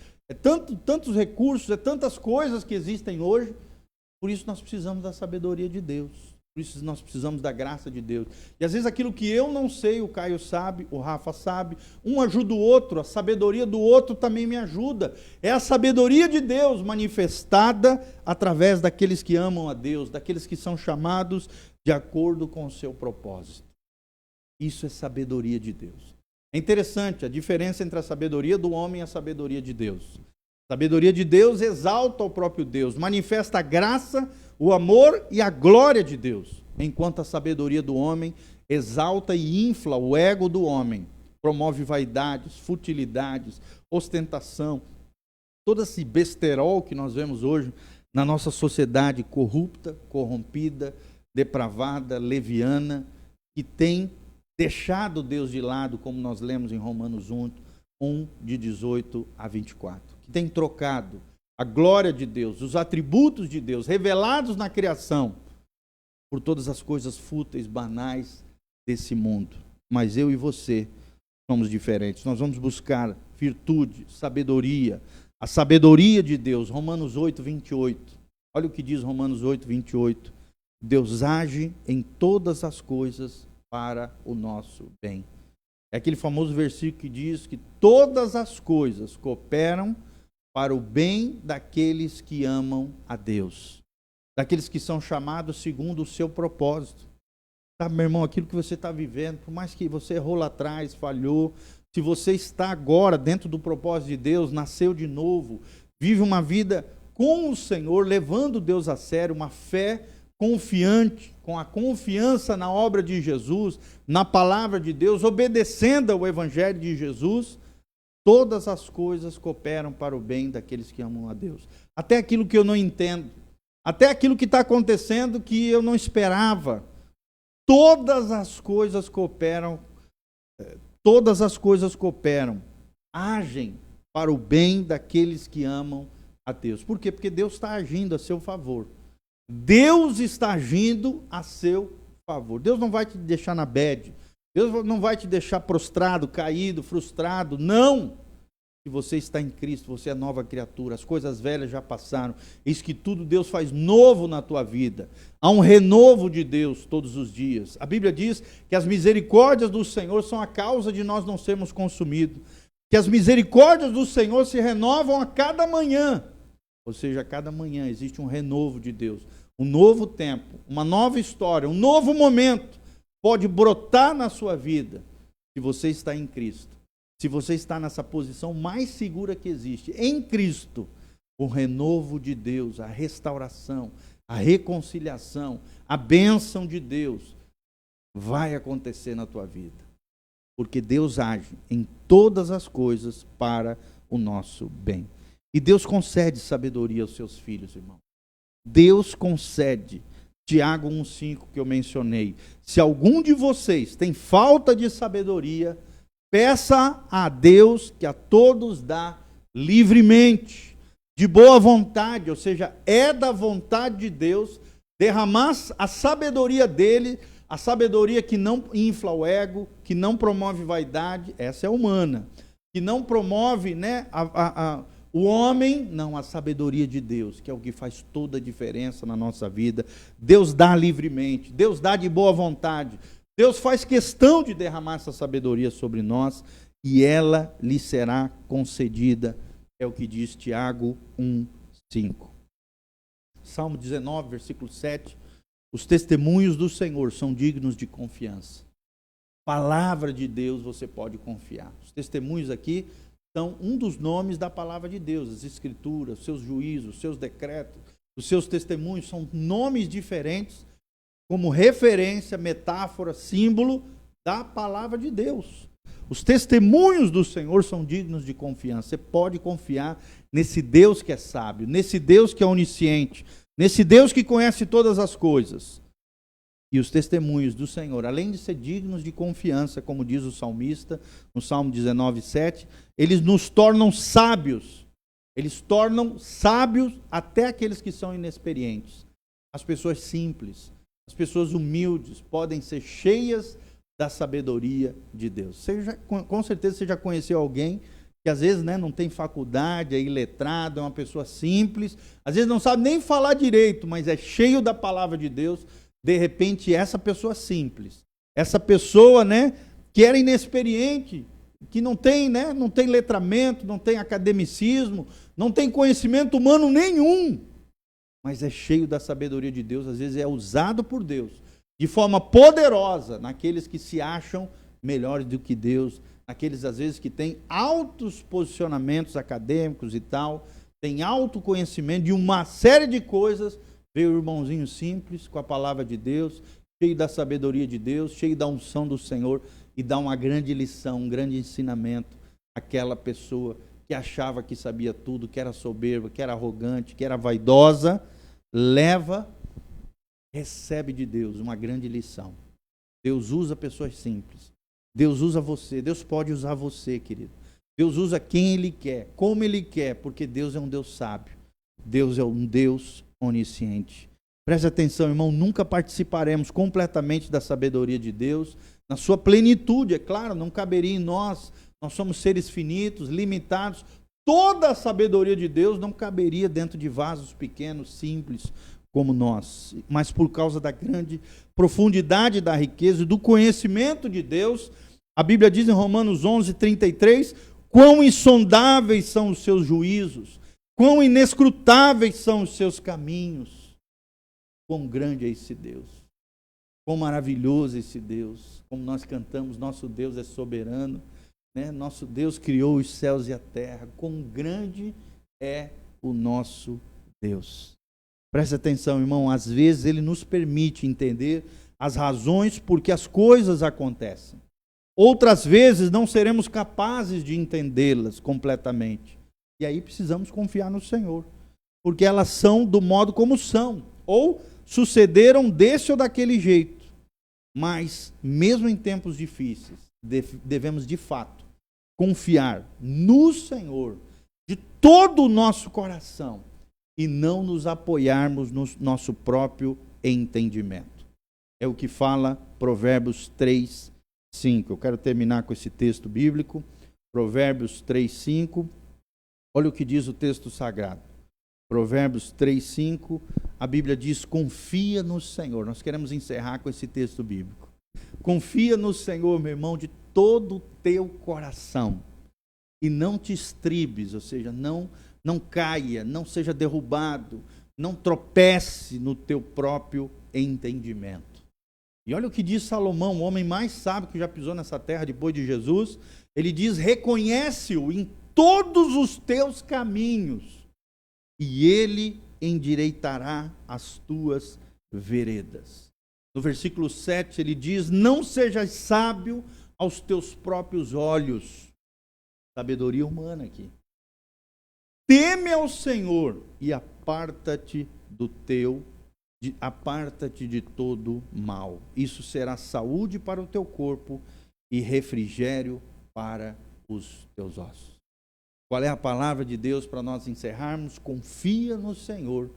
S1: tantos recursos, tantas coisas que existem hoje. Por isso nós precisamos da sabedoria de Deus. Por isso nós precisamos da graça de Deus. E às vezes aquilo que eu não sei, o Caio sabe, o Rafa sabe, um ajuda o outro, a sabedoria do outro também me ajuda. É a sabedoria de Deus manifestada através daqueles que amam a Deus, daqueles que são chamados de acordo com o seu propósito. Isso é sabedoria de Deus. É interessante a diferença entre a sabedoria do homem e a sabedoria de Deus. A sabedoria de Deus exalta o próprio Deus, manifesta a graça, o amor e a glória de Deus, enquanto a sabedoria do homem exalta e infla o ego do homem, promove vaidades, futilidades, ostentação, todo esse besterol que nós vemos hoje na nossa sociedade corrupta, corrompida, depravada, leviana, que tem deixado Deus de lado, como nós lemos em Romanos 1, de 18 a 24, que tem trocado a glória de Deus, os atributos de Deus revelados na criação, por todas as coisas fúteis, banais desse mundo. Mas eu e você somos diferentes. Nós vamos buscar virtude, sabedoria, a sabedoria de Deus. Romanos 8, 28. Olha o que diz Romanos 8, 28. Deus age em todas as coisas para o nosso bem. É aquele famoso versículo que diz que todas as coisas cooperam para o bem daqueles que amam a Deus, daqueles que são chamados segundo o seu propósito. Sabe, meu irmão, aquilo que você está vivendo, por mais que você errou lá atrás, falhou, se você está agora dentro do propósito de Deus, nasceu de novo, vive uma vida com o Senhor, levando Deus a sério, uma fé confiante, com a confiança na obra de Jesus, na palavra de Deus, obedecendo ao Evangelho de Jesus, todas as coisas cooperam para o bem daqueles que amam a Deus. Até aquilo que eu não entendo, até aquilo que está acontecendo que eu não esperava, todas as coisas cooperam, agem para o bem daqueles que amam a Deus. Por quê? Porque Deus está agindo a seu favor. Deus está agindo a seu favor. Deus não vai te deixar na bad. Deus não vai te deixar prostrado, caído, frustrado. Não! Se você está em Cristo, você é nova criatura. As coisas velhas já passaram. Eis que tudo Deus faz novo na tua vida. Há um renovo de Deus todos os dias. A Bíblia diz que as misericórdias do Senhor são a causa de nós não sermos consumidos. Que as misericórdias do Senhor se renovam a cada manhã. Ou seja, a cada manhã existe um renovo de Deus. Um novo tempo, uma nova história, um novo momento pode brotar na sua vida se você está em Cristo. Se você está nessa posição mais segura que existe, em Cristo, o renovo de Deus, a restauração, a reconciliação, a bênção de Deus vai acontecer na tua vida. Porque Deus age em todas as coisas para o nosso bem. E Deus concede sabedoria aos seus filhos, irmão. Deus concede. Tiago 1,5 que eu mencionei. Se algum de vocês tem falta de sabedoria, peça a Deus que a todos dá livremente, de boa vontade, ou seja, é da vontade de Deus derramar a sabedoria dele, a sabedoria que não infla o ego, que não promove vaidade, essa é humana, que não promove, né, o homem, não, a sabedoria de Deus, que é o que faz toda a diferença na nossa vida. Deus dá livremente, Deus dá de boa vontade. Deus faz questão de derramar essa sabedoria sobre nós e ela lhe será concedida, é o que diz Tiago 1,5. Salmo 19, versículo 7. Os testemunhos do Senhor são dignos de confiança. Palavra de Deus você pode confiar. Os testemunhos aqui são um dos nomes da palavra de Deus, as escrituras, os seus juízos, os seus decretos, os seus testemunhos são nomes diferentes, como referência, metáfora, símbolo da palavra de Deus. Os testemunhos do Senhor são dignos de confiança. Você pode confiar nesse Deus que é sábio, nesse Deus que é onisciente, nesse Deus que conhece todas as coisas. E os testemunhos do Senhor, além de ser dignos de confiança, como diz o salmista, no Salmo 19:7, eles nos tornam sábios. Eles tornam sábios até aqueles que são inexperientes. As pessoas simples, as pessoas humildes podem ser cheias da sabedoria de Deus. Com certeza você já conheceu alguém que às vezes, né, não tem faculdade, é iletrado, é uma pessoa simples, às vezes não sabe nem falar direito, mas é cheio da palavra de Deus. De repente, essa pessoa simples, essa pessoa, né, que era inexperiente, que não tem, né, não tem letramento, não tem academicismo, não tem conhecimento humano nenhum, mas é cheio da sabedoria de Deus, às vezes é usado por Deus, de forma poderosa, naqueles que se acham melhores do que Deus, naqueles, às vezes, que têm altos posicionamentos acadêmicos e tal, têm alto conhecimento de uma série de coisas. Veio o irmãozinho simples com a palavra de Deus, cheio da sabedoria de Deus, cheio da unção do Senhor, e dá uma grande lição, um grande ensinamento àquela pessoa que achava que sabia tudo, que era soberba, que era arrogante, que era vaidosa. Recebe de Deus uma grande lição. Deus usa pessoas simples. Deus usa você. Deus pode usar você, querido. Deus usa quem Ele quer, como Ele quer, porque Deus é um Deus sábio. Deus é um Deus onisciente. Preste atenção, irmão, nunca participaremos completamente da sabedoria de Deus, na sua plenitude, é claro, não caberia em nós. Nós somos seres finitos, limitados. Toda a sabedoria de Deus não caberia dentro de vasos pequenos, simples, como nós. Mas por causa da grande profundidade da riqueza e do conhecimento de Deus, a Bíblia diz em Romanos 11:33, quão insondáveis são os seus juízos, quão inescrutáveis são os seus caminhos. Quão grande é esse Deus, quão maravilhoso é esse Deus. Como nós cantamos, nosso Deus é soberano, né? Nosso Deus criou os céus e a terra. Quão grande é o nosso Deus. Preste atenção, irmão, às vezes Ele nos permite entender as razões por que as coisas acontecem. Outras vezes não seremos capazes de entendê-las completamente. E aí precisamos confiar no Senhor, porque elas são do modo como são, ou sucederam desse ou daquele jeito. Mas, mesmo em tempos difíceis, devemos de fato confiar no Senhor de todo o nosso coração e não nos apoiarmos no nosso próprio entendimento. É o que fala Provérbios 3:5. Eu quero terminar com esse texto bíblico, Provérbios 3:5. Olha o que diz o texto sagrado. Provérbios 3:5, a Bíblia diz, confia no Senhor. Nós queremos encerrar com esse texto bíblico. Confia no Senhor, meu irmão, de todo o teu coração. E não te estribes, ou seja, não caia, não seja derrubado, não tropece no teu próprio entendimento. E olha o que diz Salomão, o homem mais sábio que já pisou nessa terra depois de Jesus. Ele diz, reconhece-o em todos os teus caminhos, e Ele endireitará as tuas veredas. No versículo 7 ele diz, não sejas sábio aos teus próprios olhos. Sabedoria humana aqui. Teme ao Senhor e aparta-te de todo mal. Isso será saúde para o teu corpo e refrigério para os teus ossos. Qual é a palavra de Deus para nós encerrarmos? Confia no Senhor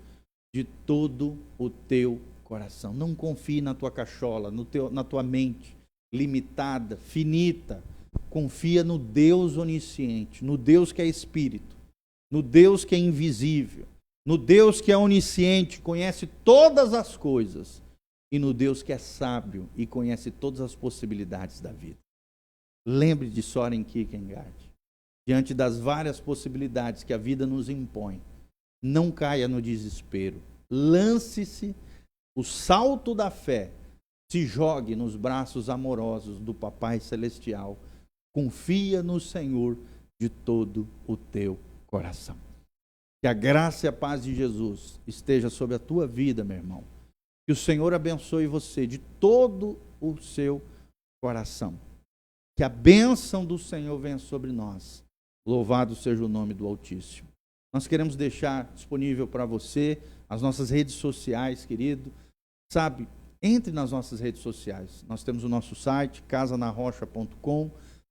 S1: de todo o teu coração. Não confie na tua cachola, na tua mente limitada, finita. Confia no Deus onisciente, no Deus que é Espírito, no Deus que é invisível, no Deus que é onisciente, conhece todas as coisas, e no Deus que é sábio e conhece todas as possibilidades da vida. Lembre de Soren Kierkegaard. Diante das várias possibilidades que a vida nos impõe, não caia no desespero. Lance-se, o salto da fé, se jogue nos braços amorosos do Papai Celestial. Confia no Senhor de todo o teu coração. Que a graça e a paz de Jesus esteja sobre a tua vida, meu irmão. Que o Senhor abençoe você de todo o seu coração. Que a bênção do Senhor venha sobre nós. Louvado seja o nome do Altíssimo. Nós queremos deixar disponível para você as nossas redes sociais, querido. Sabe, entre nas nossas redes sociais. Nós temos o nosso site, casanarrocha.com,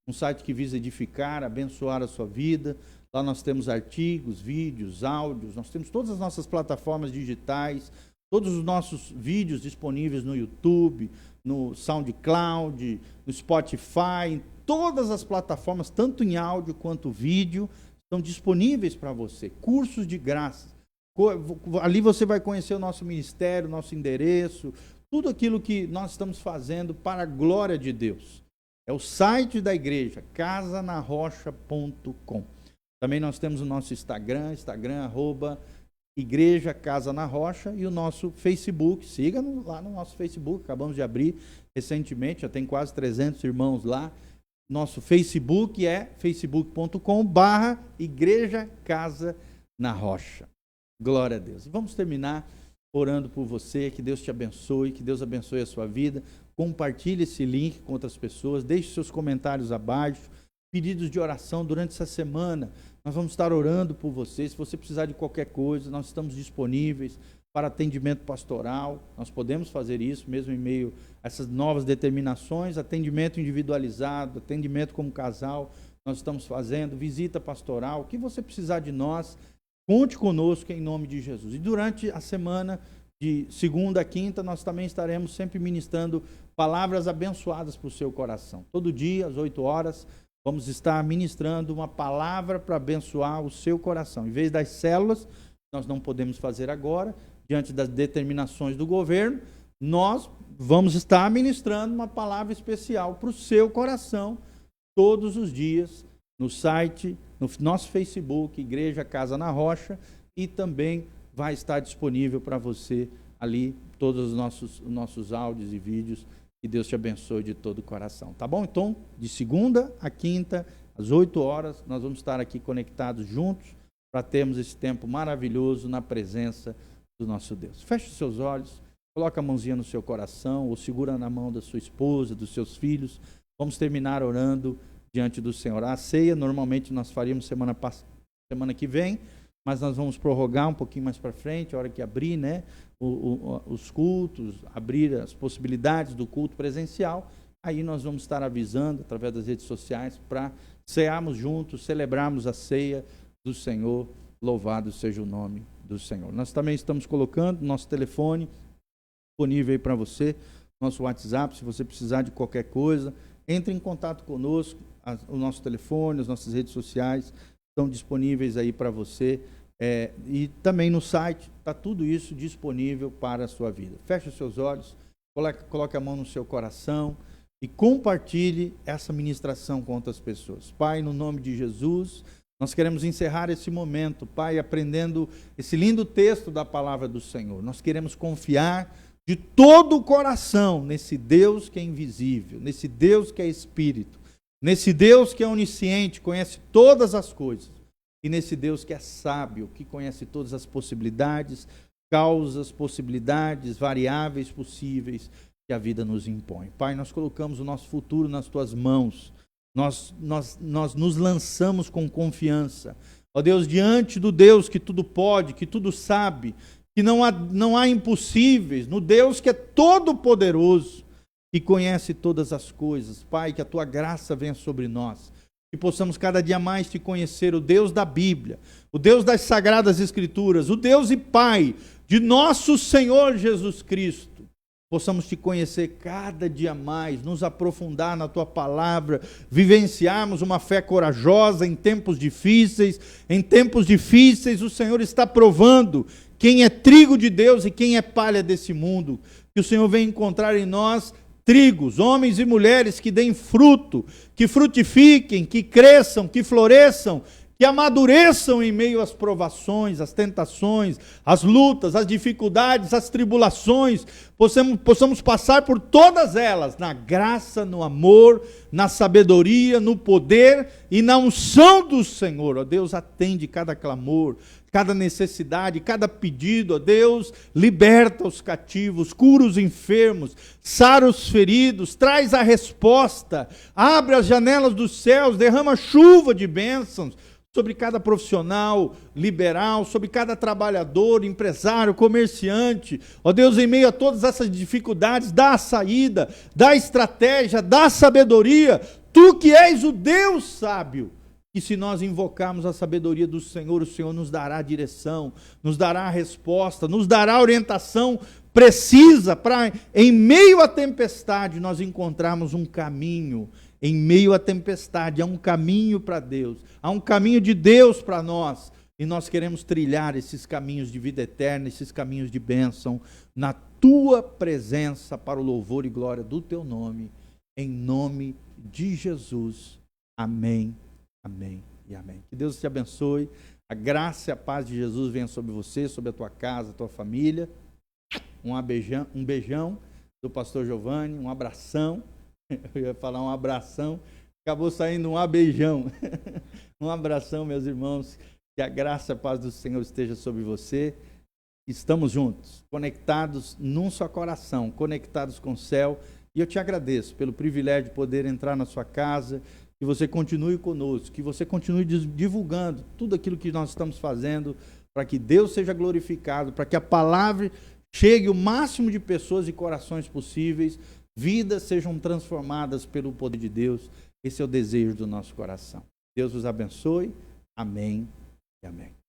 S1: um site que visa edificar, abençoar a sua vida. Lá nós temos artigos, vídeos, áudios, nós temos todas as nossas plataformas digitais, todos os nossos vídeos disponíveis no YouTube, no SoundCloud, no Spotify, em todas as plataformas, tanto em áudio quanto vídeo, estão disponíveis para você. Cursos de graça. Ali você vai conhecer o nosso ministério, o nosso endereço, tudo aquilo que nós estamos fazendo para a glória de Deus. É o site da igreja, casanarrocha.com. Também nós temos o nosso Instagram, Igreja Casa na Rocha, e o nosso Facebook. Siga lá no nosso Facebook, acabamos de abrir recentemente, já tem quase 300 irmãos lá. Nosso Facebook é facebook.com/Igreja Casa na Rocha. Glória a Deus. Vamos terminar orando por você, que Deus te abençoe, que Deus abençoe a sua vida. Compartilhe esse link com outras pessoas, deixe seus comentários abaixo, pedidos de oração durante essa semana. Nós vamos estar orando por você. Se você precisar de qualquer coisa, nós estamos disponíveis para atendimento pastoral. Nós podemos fazer isso mesmo em meio a essas novas determinações, atendimento individualizado, atendimento como casal, nós estamos fazendo, visita pastoral, o que você precisar de nós, conte conosco em nome de Jesus. E durante a semana, de segunda a quinta, nós também estaremos sempre ministrando palavras abençoadas para o seu coração. Todo dia, às 8 horas, vamos estar ministrando uma palavra para abençoar o seu coração. Em vez das células, nós não podemos fazer agora, diante das determinações do governo, nós vamos estar ministrando uma palavra especial para o seu coração, todos os dias, no site, no nosso Facebook, Igreja Casa na Rocha, e também vai estar disponível para você ali todos os nossos áudios e vídeos. Que Deus te abençoe de todo o coração, tá bom? Então, de segunda a quinta, às 8 horas, nós vamos estar aqui conectados juntos para termos esse tempo maravilhoso na presença do nosso Deus. Feche os seus olhos, coloca a mãozinha no seu coração, ou segura na mão da sua esposa, dos seus filhos. Vamos terminar orando diante do Senhor. A ceia, normalmente nós faríamos semana que vem, mas nós vamos prorrogar um pouquinho mais para frente, a hora que abrir, né, os cultos, abrir as possibilidades do culto presencial. Aí nós vamos estar avisando, através das redes sociais, para cearmos juntos, celebrarmos a ceia do Senhor. Louvado seja o nome do Senhor. Nós também estamos colocando nosso telefone disponível aí para você, nosso WhatsApp, se você precisar de qualquer coisa, entre em contato conosco, o nosso telefone, as nossas redes sociais estão disponíveis aí para você, e também no site está tudo isso disponível para a sua vida. Feche os seus olhos, coloque a mão no seu coração e compartilhe essa ministração com outras pessoas. Pai, no nome de Jesus, nós queremos encerrar esse momento, Pai, aprendendo esse lindo texto da palavra do Senhor. Nós queremos confiar de todo o coração nesse Deus que é invisível, nesse Deus que é Espírito, nesse Deus que é onisciente, conhece todas as coisas, e nesse Deus que é sábio, que conhece todas as possibilidades, causas, possibilidades, variáveis possíveis que a vida nos impõe. Pai, nós colocamos o nosso futuro nas Tuas mãos. Nós nos lançamos com confiança, ó Deus, diante do Deus que tudo pode, que tudo sabe, que não há impossíveis, no Deus que é todo poderoso e conhece todas as coisas. Pai, que a Tua graça venha sobre nós, que possamos cada dia mais Te conhecer, o Deus da Bíblia, o Deus das Sagradas Escrituras, o Deus e Pai de nosso Senhor Jesus Cristo. Possamos Te conhecer cada dia mais, nos aprofundar na Tua palavra, vivenciarmos uma fé corajosa em tempos difíceis. Em tempos difíceis o Senhor está provando quem é trigo de Deus e quem é palha desse mundo. Que o Senhor venha encontrar em nós trigos, homens e mulheres que deem fruto, que frutifiquem, que cresçam, que floresçam, que amadureçam em meio às provações, às tentações, às lutas, às dificuldades, às tribulações, possamos passar por todas elas, na graça, no amor, na sabedoria, no poder e na unção do Senhor. Ó Deus, atende cada clamor, cada necessidade, cada pedido. Ó Deus, liberta os cativos, cura os enfermos, sara os feridos, traz a resposta, abre as janelas dos céus, derrama chuva de bênçãos sobre cada profissional liberal, sobre cada trabalhador, empresário, comerciante. Ó Deus, em meio a todas essas dificuldades, dá a saída, dá a estratégia, dá a sabedoria. Tu que és o Deus sábio, e se nós invocarmos a sabedoria do Senhor, o Senhor nos dará a direção, nos dará a resposta, nos dará a orientação precisa para, em meio à tempestade, nós encontrarmos um caminho. Em meio à tempestade, há um caminho para Deus, há um caminho de Deus para nós, e nós queremos trilhar esses caminhos de vida eterna, esses caminhos de bênção, na Tua presença, para o louvor e glória do Teu nome, em nome de Jesus. Amém, amém e amém. Que Deus te abençoe, a graça e a paz de Jesus venha sobre você, sobre a tua casa, a tua família. Um beijão do pastor Giovanni, um abração. Eu ia falar um abração, acabou saindo um beijão. Um abração, meus irmãos, que a graça e a paz do Senhor esteja sobre você. estamos juntos, conectados num só coração, conectados com o céu. E eu te agradeço pelo privilégio de poder entrar na sua casa, que você continue conosco, que você continue divulgando tudo aquilo que nós estamos fazendo, para que Deus seja glorificado, para que a palavra chegue o máximo de pessoas e corações possíveis, vidas sejam transformadas pelo poder de Deus. Esse é o desejo do nosso coração. Deus os abençoe. Amém e amém.